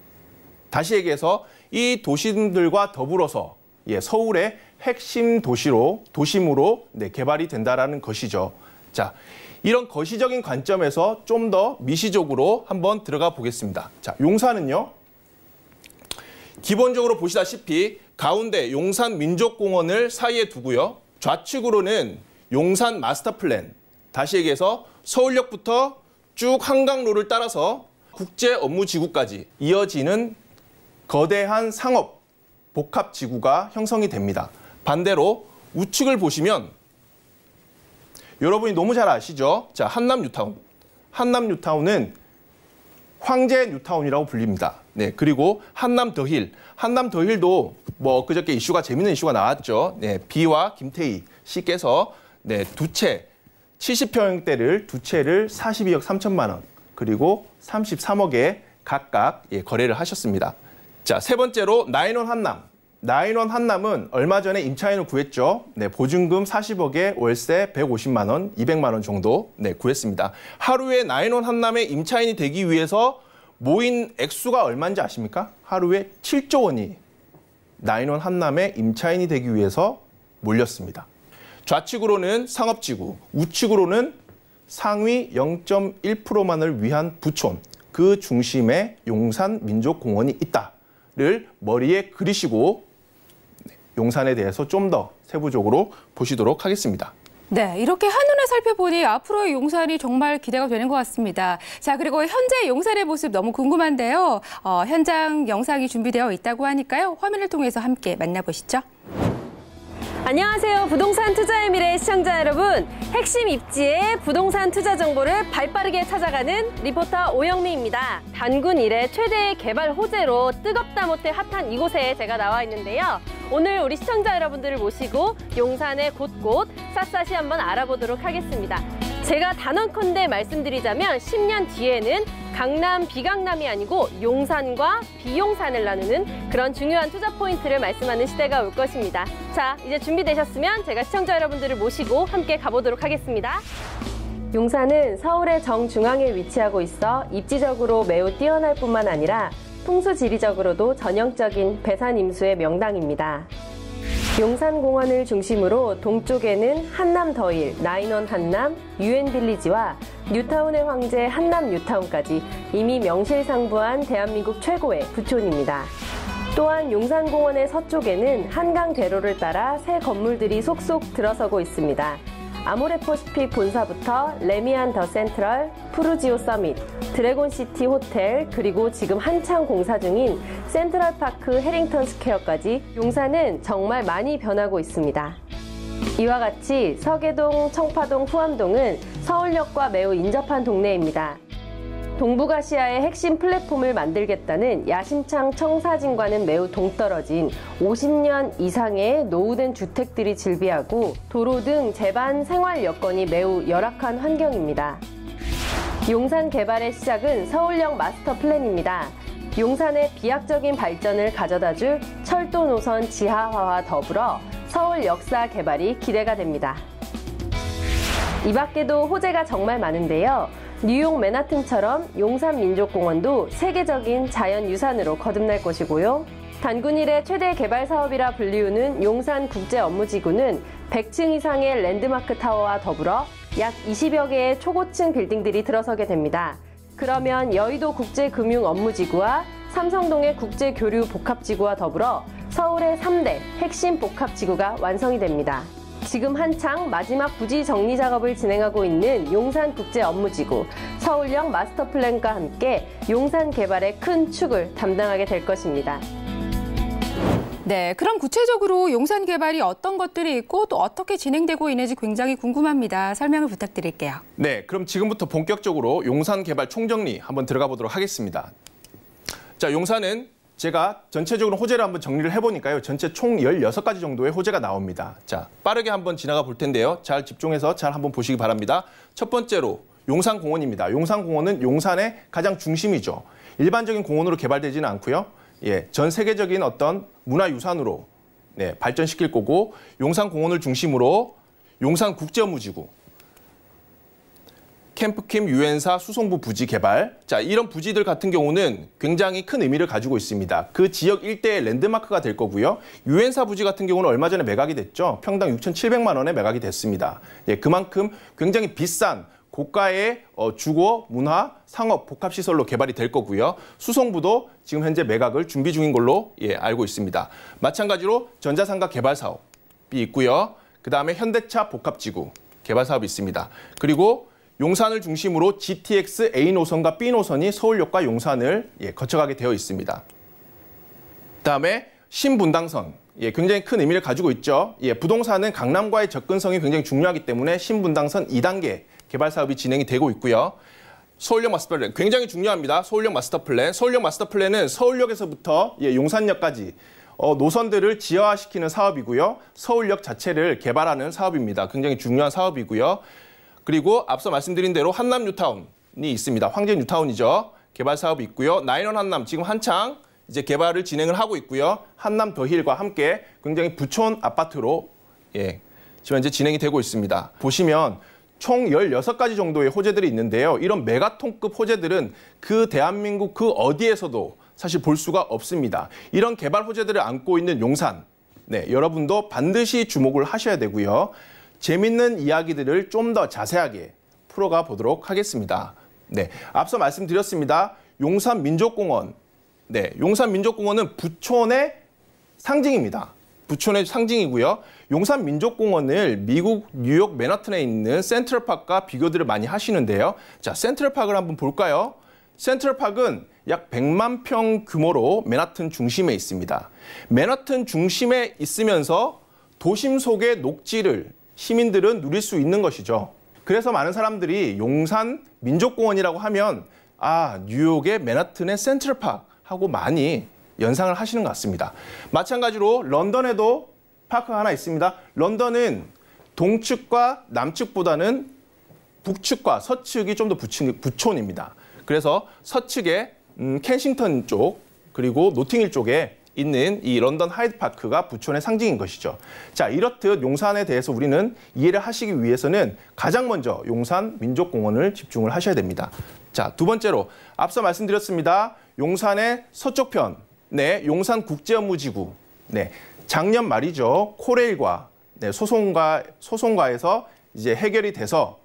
다시 얘기해서 이 도심들과 더불어서 서울의 핵심 도심으로 개발이 된다라는 것이죠. 자, 이런 거시적인 관점에서 좀 더 미시적으로 한번 들어가 보겠습니다. 자, 용산은요, 기본적으로 보시다시피 가운데 용산 민족공원을 사이에 두고요. 좌측으로는 용산 마스터 플랜, 다시 얘기해서 서울역부터 쭉 한강로를 따라서 국제업무지구까지 이어지는 거대한 상업 복합지구가 형성이 됩니다. 반대로 우측을 보시면 여러분이 너무 잘 아시죠? 자, 한남 뉴타운. 한남 뉴타운은 황제 뉴타운이라고 불립니다. 네, 그리고 한남 더힐. 한남 더힐도 그저께 재밌는 이슈가 나왔죠. 네, 비와 김태희 씨께서 두 채 70평대를 두 채를 42억 3천만 원, 그리고 33억에 각각 거래를 하셨습니다. 자, 세 번째로 나인원 한남. 나인원 한남은 얼마 전에 임차인을 구했죠. 네, 보증금 40억에 월세 150만 원, 200만 원 정도 구했습니다. 하루에 나인원 한남의 임차인이 되기 위해서 모인 액수가 얼마인지 아십니까? 하루에 7조 원이 나인원 한남의 임차인이 되기 위해서 몰렸습니다. 좌측으로는 상업지구, 우측으로는 상위 0.1%만을 위한 부촌, 그 중심에 용산 민족공원이 있다를 머리에 그리시고 용산에 대해서 좀 더 세부적으로 보시도록 하겠습니다. 네, 이렇게 한눈에 살펴보니 앞으로의 용산이 정말 기대가 되는 것 같습니다. 자, 그리고 현재 용산의 모습 너무 궁금한데요. 현장 영상이 준비되어 있다고 하니까요. 화면을 통해서 함께 만나보시죠. 안녕하세요. 부동산 투자의 미래 시청자 여러분. 핵심 입지의 부동산 투자 정보를 발빠르게 찾아가는 리포터 오영미입니다. 단군 이래 최대의 개발 호재로 뜨겁다 못해 핫한 이곳에 제가 나와 있는데요. 오늘 우리 시청자 여러분들을 모시고 용산의 곳곳 샅샅이 한번 알아보도록 하겠습니다. 제가 단언컨대 말씀드리자면 10년 뒤에는 강남, 비강남이 아니고 용산과 비용산을 나누는 그런 중요한 투자 포인트를 말씀하는 시대가 올 것입니다. 자, 이제 준비되셨으면 제가 시청자 여러분들을 모시고 함께 가보도록 하겠습니다. 용산은 서울의 정중앙에 위치하고 있어 입지적으로 매우 뛰어날 뿐만 아니라 풍수지리적으로도 전형적인 배산 임수의 명당입니다. 용산공원을 중심으로 동쪽에는 한남 더힐, 나인원 한남, 유엔빌리지와 뉴타운의 황제 한남 뉴타운까지 이미 명실상부한 대한민국 최고의 부촌입니다. 또한 용산공원의 서쪽에는 한강대로를 따라 새 건물들이 속속 들어서고 있습니다. 아모레퍼시픽 본사부터 레미안 더 센트럴, 푸르지오 서밋, 드래곤시티 호텔, 그리고 지금 한창 공사 중인 센트럴파크 해링턴 스퀘어까지 용산은 정말 많이 변하고 있습니다. 이와 같이 서계동, 청파동, 후암동은 서울역과 매우 인접한 동네입니다. 동북아시아의 핵심 플랫폼을 만들겠다는 야심찬 청사진과는 매우 동떨어진 50년 이상의 노후된 주택들이 즐비하고 도로 등 제반 생활 여건이 매우 열악한 환경입니다. 용산 개발의 시작은 서울역 마스터 플랜입니다. 용산의 비약적인 발전을 가져다줄 철도 노선 지하화와 더불어 서울 역사 개발이 기대가 됩니다. 이 밖에도 호재가 정말 많은데요. 뉴욕 맨하튼처럼 용산민족공원도 세계적인 자연유산으로 거듭날 것이고요. 단군 이래 최대 개발 사업이라 불리우는 용산국제업무지구는 100층 이상의 랜드마크 타워와 더불어 약 20여 개의 초고층 빌딩들이 들어서게 됩니다. 그러면 여의도 국제금융업무지구와 삼성동의 국제교류복합지구와 더불어 서울의 3대 핵심 복합지구가 완성이 됩니다. 지금 한창 마지막 부지 정리 작업을 진행하고 있는 용산국제업무지구, 서울역 마스터플랜과 함께 용산 개발의 큰 축을 담당하게 될 것입니다. 네, 그럼 구체적으로 용산 개발이 어떤 것들이 있고 또 어떻게 진행되고 있는지 굉장히 궁금합니다. 설명을 부탁드릴게요. 네, 그럼 지금부터 본격적으로 용산 개발 총정리 한번 들어가 보도록 하겠습니다. 자, 용산은 제가 전체적으로 호재를 한번 정리를 해보니까요. 전체 총 16가지 정도의 호재가 나옵니다. 자, 빠르게 한번 지나가 볼 텐데요. 잘 집중해서 잘 한번 보시기 바랍니다. 첫 번째로 용산공원입니다. 용산공원은 용산의 가장 중심이죠. 일반적인 공원으로 개발되지는 않고요. 전 세계적인 어떤 문화유산으로 발전시킬 거고, 용산공원을 중심으로 용산국제업무지구, 캠프킴 유엔사 수송부 부지 개발. 자, 이런 부지들 같은 경우는 굉장히 큰 의미를 가지고 있습니다. 그 지역 일대의 랜드마크가 될 거고요. 유엔사 부지 같은 경우는 얼마 전에 매각이 됐죠. 평당 6,700만 원에 매각이 됐습니다. 그만큼 굉장히 비싼 고가의 주거, 문화, 상업, 복합시설로 개발이 될 거고요. 수송부도 지금 현재 매각을 준비 중인 걸로 알고 있습니다. 마찬가지로 전자상가 개발 사업이 있고요. 그다음에 현대차 복합지구 개발 사업이 있습니다. 그리고 용산을 중심으로 GTX A 노선과 B 노선이 서울역과 용산을 거쳐가게 되어 있습니다. 그다음에 신분당선, 굉장히 큰 의미를 가지고 있죠. 부동산은 강남과의 접근성이 굉장히 중요하기 때문에 신분당선 2단계 개발 사업이 진행이 되고 있고요. 서울역 마스터플랜 굉장히 중요합니다. 서울역 마스터플랜. 서울역 마스터플랜은 서울역에서부터 용산역까지 노선들을 지하화시키는 사업이고요. 서울역 자체를 개발하는 사업입니다. 굉장히 중요한 사업이고요. 그리고 앞서 말씀드린 대로 한남 뉴타운이 있습니다. 황제 뉴타운이죠. 개발 사업이 있고요. 나인원 한남 지금 한창 이제 개발을 진행을 하고 있고요. 한남 더힐과 함께 굉장히 부촌 아파트로 지금 현재 진행이 되고 있습니다. 보시면 총 16가지 정도의 호재들이 있는데요. 이런 메가톤급 호재들은 그 대한민국 그 어디에서도 사실 볼 수가 없습니다. 이런 개발 호재들을 안고 있는 용산, 여러분도 반드시 주목을 하셔야 되고요. 재밌는 이야기들을 좀 더 자세하게 풀어가 보도록 하겠습니다. 앞서 말씀드렸습니다. 용산민족공원. 용산민족공원은 부촌의 상징입니다. 부촌의 상징이고요. 용산민족공원을 미국 뉴욕 맨하튼에 있는 센트럴파크와 비교들을 많이 하시는데요. 자, 센트럴파크를 한번 볼까요? 센트럴파크는 약 100만 평 규모로 맨하튼 중심에 있습니다. 맨하튼 중심에 있으면서 도심 속의 녹지를 시민들은 누릴 수 있는 것이죠. 그래서 많은 사람들이 용산 민족공원이라고 하면 뉴욕의 맨하튼의 센트럴파크하고 많이 연상을 하시는 것 같습니다. 마찬가지로 런던에도 파크가 하나 있습니다. 런던은 동측과 남측보다는 북측과 서측이 좀 더 부촌입니다. 그래서 서측에 켄싱턴 쪽 그리고 노팅힐 쪽에 있는 이 런던 하이드파크가 부촌의 상징인 것이죠. 자, 이렇듯 용산에 대해서 우리는 이해를 하시기 위해서는 가장 먼저 용산 민족공원을 집중을 하셔야 됩니다. 자, 두 번째로 앞서 말씀드렸습니다. 용산의 서쪽 편, 용산 국제업무지구. 작년 말이죠. 코레일과 소송과에서 이제 해결이 돼서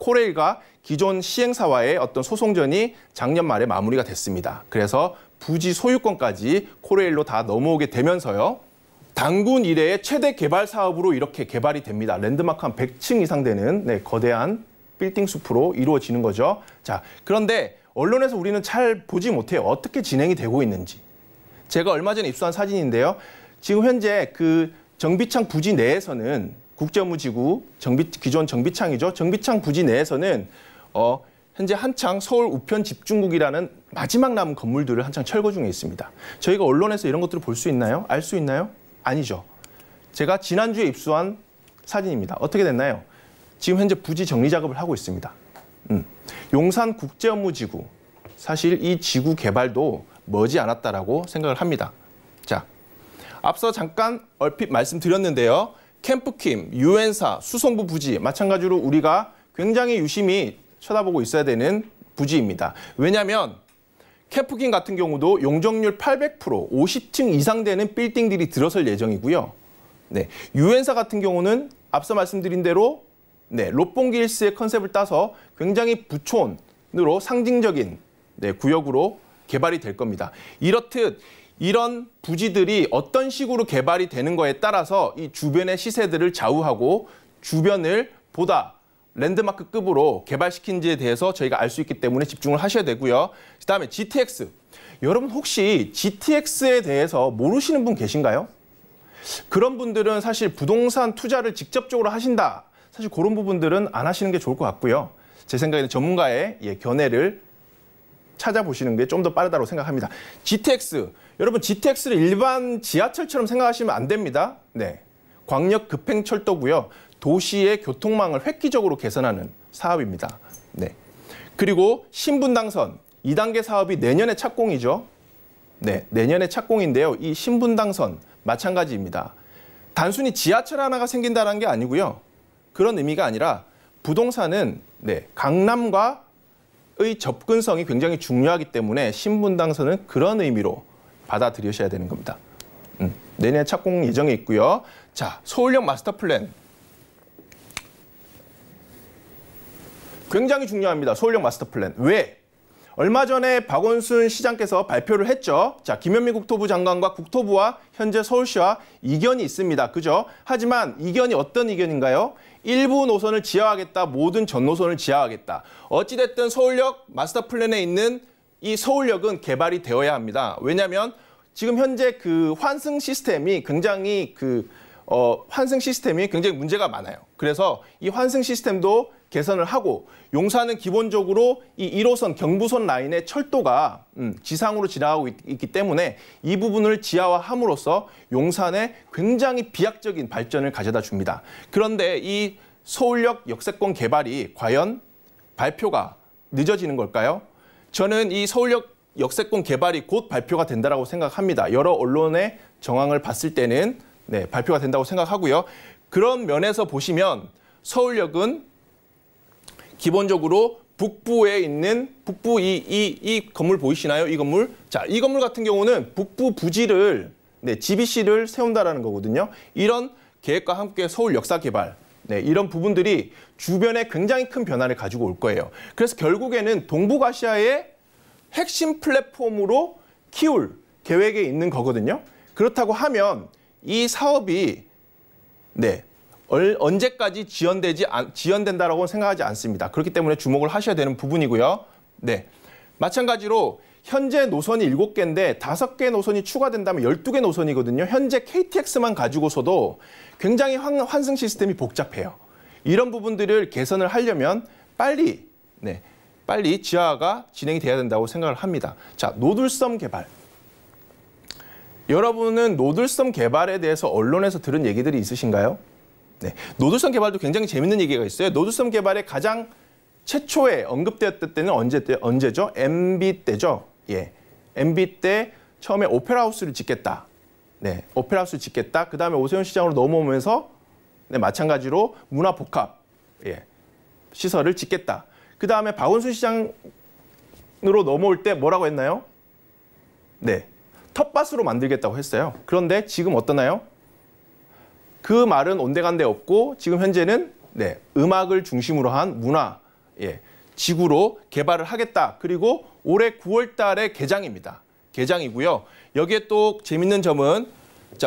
코레일과 기존 시행사와의 어떤 소송전이 작년 말에 마무리가 됐습니다. 그래서 부지 소유권까지 코레일로 다 넘어오게 되면서요. 단군 이래의 최대 개발 사업으로 이렇게 개발이 됩니다. 랜드마크 한 100층 이상 되는 거대한 빌딩 숲으로 이루어지는 거죠. 자, 그런데 언론에서 우리는 잘 보지 못해요. 어떻게 진행이 되고 있는지. 제가 얼마 전에 입수한 사진인데요. 지금 현재 그 정비창 부지 내에서는 국제업무지구 기존 정비창이죠. 정비창 부지 내에서는 현재 한창 서울 우편 집중국이라는 마지막 남은 건물들을 한창 철거 중에 있습니다. 저희가 언론에서 이런 것들을 볼 수 있나요? 알 수 있나요? 아니죠. 제가 지난주에 입수한 사진입니다. 어떻게 됐나요? 지금 현재 부지 정리 작업을 하고 있습니다. 용산 국제업무지구. 사실 이 지구 개발도 머지않았다라고 생각을 합니다. 자, 앞서 잠깐 얼핏 말씀드렸는데요. 캠프킴, 유엔사, 수송부 부지 마찬가지로 우리가 굉장히 유심히 쳐다보고 있어야 되는 부지입니다. 왜냐하면 캠프킴 같은 경우도 용적률 800%, 50층 이상 되는 빌딩들이 들어설 예정이고요. 네, 유엔사 같은 경우는 앞서 말씀드린 대로 롯봉기 힐스의 컨셉을 따서 굉장히 부촌으로 상징적인 구역으로 개발이 될 겁니다. 이렇듯 이런 부지들이 어떤 식으로 개발이 되는 거에 따라서 이 주변의 시세들을 좌우하고 주변을 보다 랜드마크급으로 개발시킨지에 대해서 저희가 알 수 있기 때문에 집중을 하셔야 되고요. 그다음에 GTX. 여러분 혹시 GTX에 대해서 모르시는 분 계신가요? 그런 분들은 사실 부동산 투자를 직접적으로 하신다. 사실 그런 부분들은 안 하시는 게 좋을 것 같고요. 제 생각에는 전문가의 견해를 찾아보시는 게 좀 더 빠르다고 생각합니다. GTX. 여러분 GTX를 일반 지하철처럼 생각하시면 안 됩니다. 네, 광역 급행철도고요. 도시의 교통망을 획기적으로 개선하는 사업입니다. 네. 그리고 신분당선 2단계 사업이 내년에 착공이죠. 네, 내년에 착공인데요. 이 신분당선 마찬가지입니다. 단순히 지하철 하나가 생긴다는 게 아니고요. 그런 의미가 아니라 부동산은 강남과의 접근성이 굉장히 중요하기 때문에 신분당선은 그런 의미로 받아들이셔야 되는 겁니다. 내년에 착공 예정에 있고요. 자, 서울역 마스터 플랜. 굉장히 중요합니다. 서울역 마스터 플랜. 왜? 얼마 전에 박원순 시장께서 발표를 했죠. 자, 김현미 국토부 장관과 국토부와 현재 서울시와 이견이 있습니다. 그죠? 하지만 이견이 어떤 이견인가요? 일부 노선을 지하하겠다, 모든 전 노선을 지하하겠다. 어찌됐든 서울역 마스터 플랜에 있는 이 서울역은 개발이 되어야 합니다. 왜냐하면 지금 현재 그 환승 시스템이 굉장히 문제가 많아요. 그래서 이 환승 시스템도 개선을 하고 용산은 기본적으로 이 1호선 경부선 라인의 철도가 지상으로 지나가고 있기 때문에 이 부분을 지하화함으로써 용산에 굉장히 비약적인 발전을 가져다 줍니다. 그런데 이 서울역 역세권 개발이 과연 발표가 늦어지는 걸까요? 저는 이 서울역 역세권 개발이 곧 발표가 된다고 생각합니다. 여러 언론의 정황을 봤을 때는 발표가 된다고 생각하고요. 그런 면에서 보시면 서울역은 기본적으로 북부에 있는 이 건물 보이시나요? 이 건물. 자, 이 건물 같은 경우는 북부 부지를 GBC를 세운다라는 거거든요. 이런 계획과 함께 서울 역사 개발 이런 부분들이 주변에 굉장히 큰 변화를 가지고 올 거예요. 그래서 결국에는 동북아시아의 핵심 플랫폼으로 키울 계획에 있는 거거든요. 그렇다고 하면 이 사업이 언제까지 지연된다라고 생각하지 않습니다. 그렇기 때문에 주목을 하셔야 되는 부분이고요. 네, 마찬가지로 현재 노선이 7개인데 5개 노선이 추가된다면 12개 노선이거든요. 현재 KTX만 가지고서도 굉장히 환승 시스템이 복잡해요. 이런 부분들을 개선을 하려면 빨리 지하화가 진행이 돼야 된다고 생각을 합니다. 자, 노들섬 개발. 여러분은 노들섬 개발에 대해서 언론에서 들은 얘기들이 있으신가요? 네, 노들섬 개발도 굉장히 재밌는 얘기가 있어요. 노들섬 개발의 가장 최초에 언급되었을 때는 언제죠? MB 때죠. 예, MB 때 처음에 오페라 하우스를 짓겠다. 네, 오페라 하우스를 짓겠다. 그 다음에 오세훈 시장으로 넘어오면서 마찬가지로 문화복합 시설을 짓겠다. 그 다음에 박원순 시장으로 넘어올 때 뭐라고 했나요? 텃밭으로 만들겠다고 했어요. 그런데 지금 어떠나요? 그 말은 온데간데 없고 지금 현재는 음악을 중심으로 한 문화 지구로 개발을 하겠다. 그리고 올해 9월 달에 개장입니다. 개장이고요. 여기에 또 재밌는 점은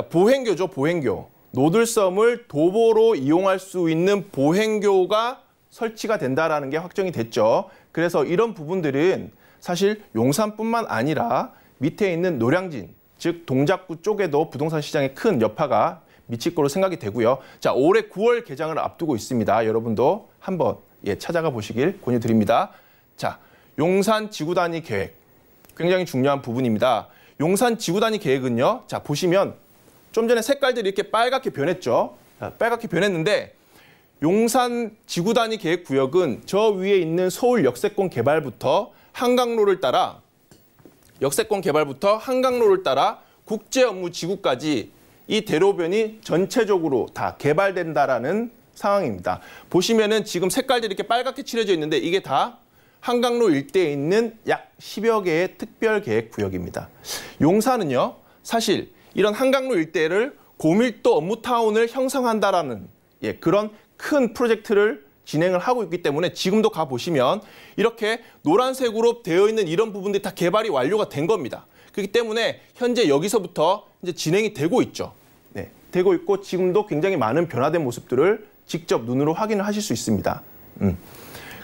보행교죠. 보행교. 노들섬을 도보로 이용할 수 있는 보행교가 설치가 된다라는 게 확정이 됐죠. 그래서 이런 부분들은 사실 용산뿐만 아니라 밑에 있는 노량진, 즉 동작구 쪽에도 부동산 시장에 큰 여파가 미칠 거로 생각이 되고요. 자, 올해 9월 개장을 앞두고 있습니다. 여러분도 한번 찾아가 보시길 권유드립니다. 자, 용산 지구 단위 계획. 굉장히 중요한 부분입니다. 용산 지구 단위 계획은요. 자, 보시면 좀 전에 색깔들이 이렇게 빨갛게 변했죠. 자, 빨갛게 변했는데 용산 지구 단위 계획 구역은 저 위에 있는 서울 역세권 개발부터 한강로를 따라 국제 업무 지구까지 이 대로변이 전체적으로 다 개발된다라는 상황입니다. 보시면은 지금 색깔들이 이렇게 빨갛게 칠해져 있는데 이게 다 한강로 일대에 있는 약 10여 개의 특별 계획 구역입니다. 용산은요, 사실 이런 한강로 일대를 고밀도 업무타운을 형성한다라는 그런 큰 프로젝트를 진행을 하고 있기 때문에 지금도 가보시면 이렇게 노란색으로 되어 있는 이런 부분들이 다 개발이 완료가 된 겁니다. 그렇기 때문에 현재 여기서부터 이제 진행이 되고 있죠. 되고 있고 지금도 굉장히 많은 변화된 모습들을 직접 눈으로 확인을 하실 수 있습니다.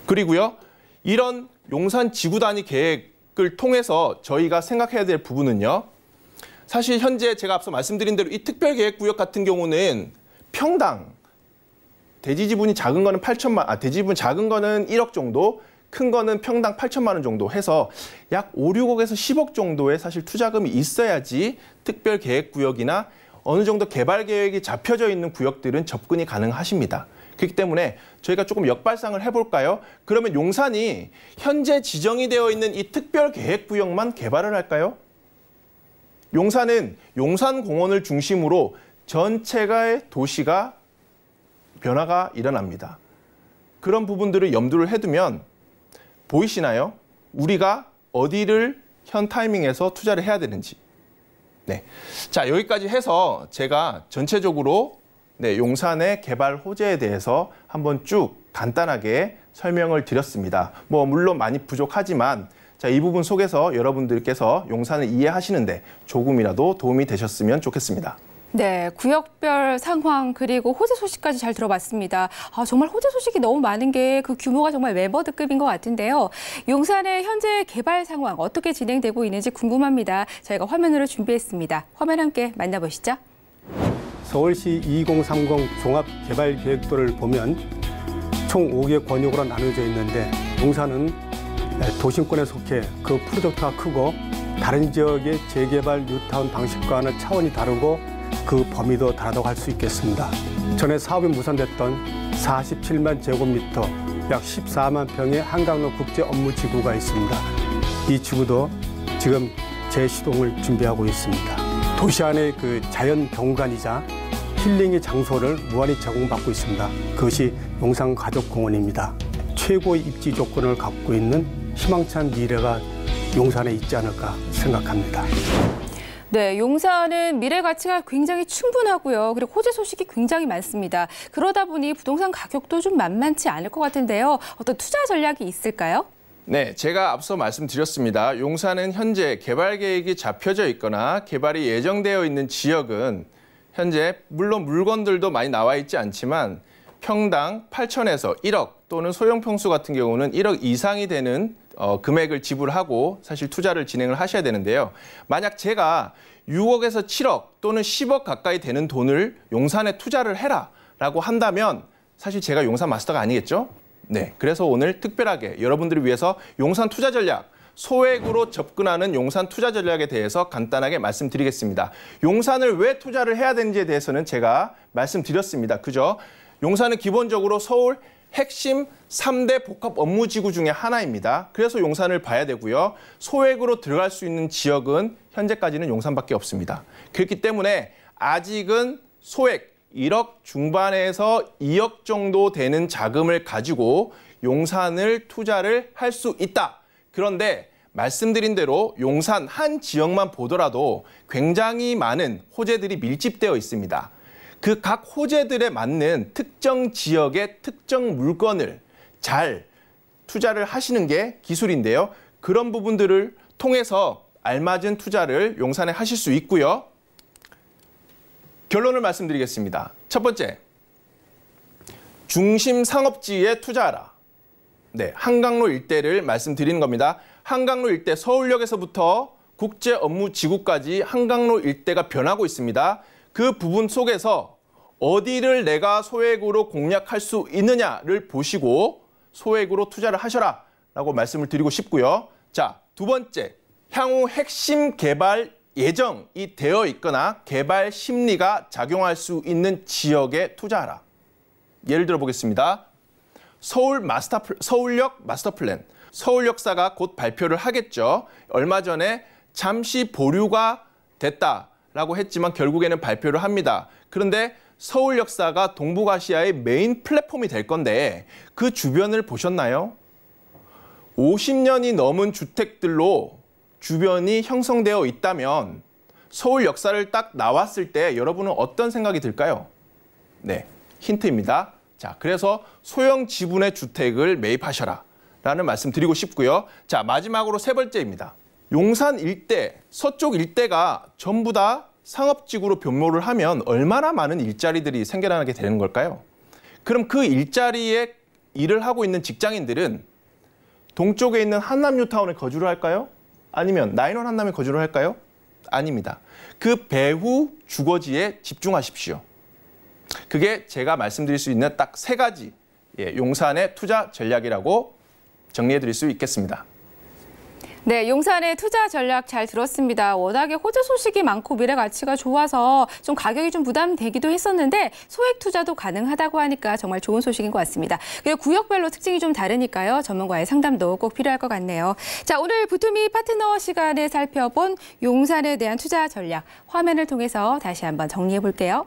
그리고요, 이런 용산 지구 단위 계획을 통해서 저희가 생각해야 될 부분은요. 사실 현재 제가 앞서 말씀드린 대로 이 특별계획구역 같은 경우는 평당 대지지분이 작은 거는 8천만, 대지지분 작은 거는 1억 정도, 큰 거는 평당 8천만 원 정도 해서 약 5, 6억에서 10억 정도의 사실 투자금이 있어야지 특별계획구역이나 어느 정도 개발 계획이 잡혀져 있는 구역들은 접근이 가능하십니다. 그렇기 때문에 저희가 조금 역발상을 해볼까요? 그러면 용산이 현재 지정이 되어 있는 이 특별계획구역만 개발을 할까요? 용산은 용산공원을 중심으로 전체가의 도시가 변화가 일어납니다. 그런 부분들을 염두를 해두면 보이시나요? 우리가 어디를 현 타이밍에서 투자를 해야 되는지. 자, 여기까지 해서 제가 전체적으로 용산의 개발 호재에 대해서 한번 쭉 간단하게 설명을 드렸습니다. 물론 많이 부족하지만 자, 이 부분 속에서 여러분들께서 용산을 이해하시는데 조금이라도 도움이 되셨으면 좋겠습니다. 네, 구역별 상황 그리고 호재 소식까지 잘 들어봤습니다. 정말 호재 소식이 너무 많은 게 그 규모가 정말 웨버드급인 것 같은데요. 용산의 현재 개발 상황 어떻게 진행되고 있는지 궁금합니다. 저희가 화면으로 준비했습니다. 화면 함께 만나보시죠. 서울시 2030 종합개발계획도를 보면 총 5개 권역으로 나눠져 있는데 용산은 도심권에 속해 그 프로젝트가 크고 다른 지역의 재개발 뉴타운 방식과는 차원이 다르고 그 범위도 다르다고 할 수 있겠습니다. 전에 사업이 무산됐던 47만 제곱미터, 약 14만 평의 한강로 국제 업무 지구가 있습니다. 이 지구도 지금 재시동을 준비하고 있습니다. 도시 안의 그 자연 경관이자 힐링의 장소를 무한히 제공받고 있습니다. 그것이 용산가족공원입니다. 최고의 입지 조건을 갖고 있는 희망찬 미래가 용산에 있지 않을까 생각합니다. 네, 용산은 미래 가치가 굉장히 충분하고요. 그리고 호재 소식이 굉장히 많습니다. 그러다 보니 부동산 가격도 좀 만만치 않을 것 같은데요. 어떤 투자 전략이 있을까요? 네, 제가 앞서 말씀드렸습니다. 용산은 현재 개발 계획이 잡혀져 있거나 개발이 예정되어 있는 지역은 현재 물론 물건들도 많이 나와 있지 않지만 평당 8천에서 1억 또는 소형 평수 같은 경우는 1억 이상이 되는 금액을 지불하고 사실 투자를 진행을 하셔야 되는데요. 만약 제가 6억에서 7억 또는 10억 가까이 되는 돈을 용산에 투자를 해라라고 한다면 사실 제가 용산 마스터가 아니겠죠? 네, 그래서 오늘 특별하게 여러분들을 위해서 용산 투자 전략, 소액으로 접근하는 용산 투자 전략에 대해서 간단하게 말씀드리겠습니다. 용산을 왜 투자를 해야 되는지에 대해서는 제가 말씀드렸습니다. 그죠? 용산은 기본적으로 서울 핵심 3대 복합 업무지구 중에 하나입니다. 그래서 용산을 봐야 되고요. 소액으로 들어갈 수 있는 지역은 현재까지는 용산밖에 없습니다. 그렇기 때문에 아직은 소액 1억 중반에서 2억 정도 되는 자금을 가지고 용산을 투자를 할 수 있다. 그런데 말씀드린 대로 용산 한 지역만 보더라도 굉장히 많은 호재들이 밀집되어 있습니다. 그 각 호재들에 맞는 특정 지역의 특정 물건을 잘 투자를 하시는 게 기술인데요. 그런 부분들을 통해서 알맞은 투자를 용산에 하실 수 있고요. 결론을 말씀드리겠습니다. 첫 번째, 중심 상업지에 투자하라. 네, 한강로 일대를 말씀드리는 겁니다. 한강로 일대, 서울역에서부터 국제업무지구까지 한강로 일대가 변하고 있습니다. 그 부분 속에서 어디를 내가 소액으로 공략할 수 있느냐를 보시고 소액으로 투자를 하셔라 라고 말씀을 드리고 싶고요. 자, 두 번째, 향후 핵심 개발 예정이 되어 있거나 개발 심리가 작용할 수 있는 지역에 투자하라. 예를 들어 보겠습니다. 서울역 마스터 플랜. 서울역사가 곧 발표를 하겠죠. 얼마 전에 잠시 보류가 됐다라고 했지만 결국에는 발표를 합니다. 그런데 서울역사가 동북아시아의 메인 플랫폼이 될 건데 그 주변을 보셨나요? 50년이 넘은 주택들로 주변이 형성되어 있다면 서울 역사를 딱 나왔을 때 여러분은 어떤 생각이 들까요? 네, 힌트입니다. 자, 그래서 소형 지분의 주택을 매입하셔라 라는 말씀 드리고 싶고요. 자, 마지막으로 세 번째입니다. 용산 일대, 서쪽 일대가 전부 다 상업지구로 변모를 하면 얼마나 많은 일자리들이 생겨나게 되는 걸까요? 그럼 그 일자리에 일을 하고 있는 직장인들은 동쪽에 있는 한남 뉴타운에 거주를 할까요? 아니면 나인원 한남에 거주를 할까요? 아닙니다. 그 배후 주거지에 집중하십시오. 그게 제가 말씀드릴 수 있는 딱 세 가지 용산의 투자 전략이라고 정리해드릴 수 있겠습니다. 네, 용산의 투자 전략 잘 들었습니다. 워낙에 호재 소식이 많고 미래 가치가 좋아서 좀 가격이 좀 부담되기도 했었는데 소액 투자도 가능하다고 하니까 정말 좋은 소식인 것 같습니다. 그리고 구역별로 특징이 좀 다르니까요. 전문가의 상담도 꼭 필요할 것 같네요. 자, 오늘 부투미 파트너 시간에 살펴본 용산에 대한 투자 전략 화면을 통해서 다시 한번 정리해 볼게요.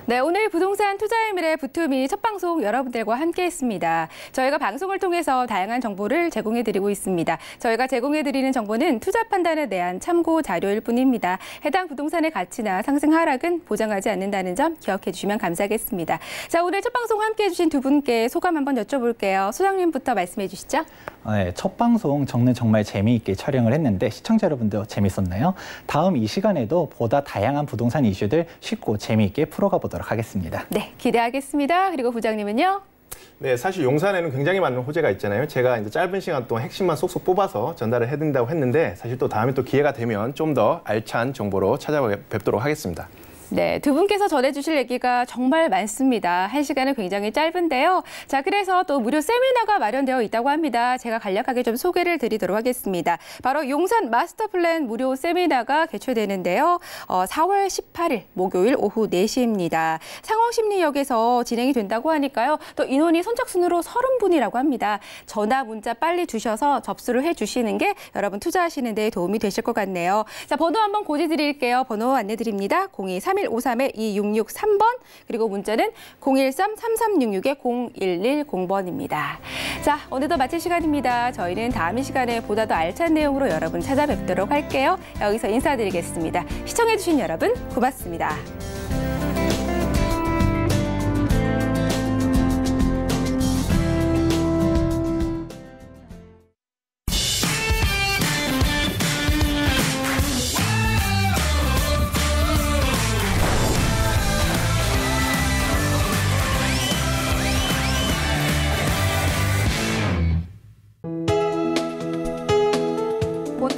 네, 오늘 부동산 투자의 미래 부투미 첫 방송 여러분들과 함께했습니다. 저희가 방송을 통해서 다양한 정보를 제공해드리고 있습니다. 저희가 제공해드리는 정보는 투자 판단에 대한 참고 자료일 뿐입니다. 해당 부동산의 가치나 상승 하락은 보장하지 않는다는 점 기억해 주시면 감사하겠습니다. 자, 오늘 첫 방송 함께해 주신 두 분께 소감 한번 여쭤볼게요. 소장님부터 말씀해 주시죠. 네, 첫 방송 정말 재미있게 촬영을 했는데 시청자 여러분도 재밌었나요? 다음 이 시간에도 보다 다양한 부동산 이슈들 쉽고 재미있게 풀어가 보도록 하겠습니다. 네, 기대하겠습니다. 그리고 부장님은요? 네, 사실 용산에는 굉장히 많은 호재가 있잖아요. 제가 이제 짧은 시간 동안 핵심만 쏙쏙 뽑아서 전달을 해드린다고 했는데 사실 또 다음에 또 기회가 되면 좀 더 알찬 정보로 찾아뵙도록 하겠습니다. 네, 두 분께서 전해주실 얘기가 정말 많습니다. 한 시간은 굉장히 짧은데요. 자, 그래서 또 무료 세미나가 마련되어 있다고 합니다. 제가 간략하게 좀 소개를 드리도록 하겠습니다. 바로 용산 마스터 플랜 무료 세미나가 개최되는데요. 4월 18일 목요일 오후 4시입니다. 상호심리역에서 진행이 된다고 하니까요. 또 인원이 선착순으로 30분이라고 합니다. 전화, 문자 빨리 주셔서 접수를 해주시는 게 여러분 투자하시는 데 도움이 되실 것 같네요. 자, 번호 한번 고지 드릴게요. 번호 안내드립니다. 023-3153-2663번 그리고 문자는 013-3366-0110번입니다. 자, 오늘도 마칠 시간입니다. 저희는 다음 이 시간에 보다 더 알찬 내용으로 여러분 찾아뵙도록 할게요. 여기서 인사드리겠습니다. 시청해주신 여러분 고맙습니다.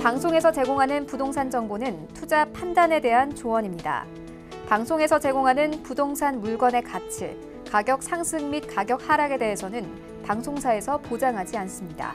방송에서 제공하는 부동산 정보는 투자 판단에 대한 조언입니다. 방송에서 제공하는 부동산 물건의 가치, 가격 상승 및 가격 하락에 대해서는 방송사에서 보장하지 않습니다.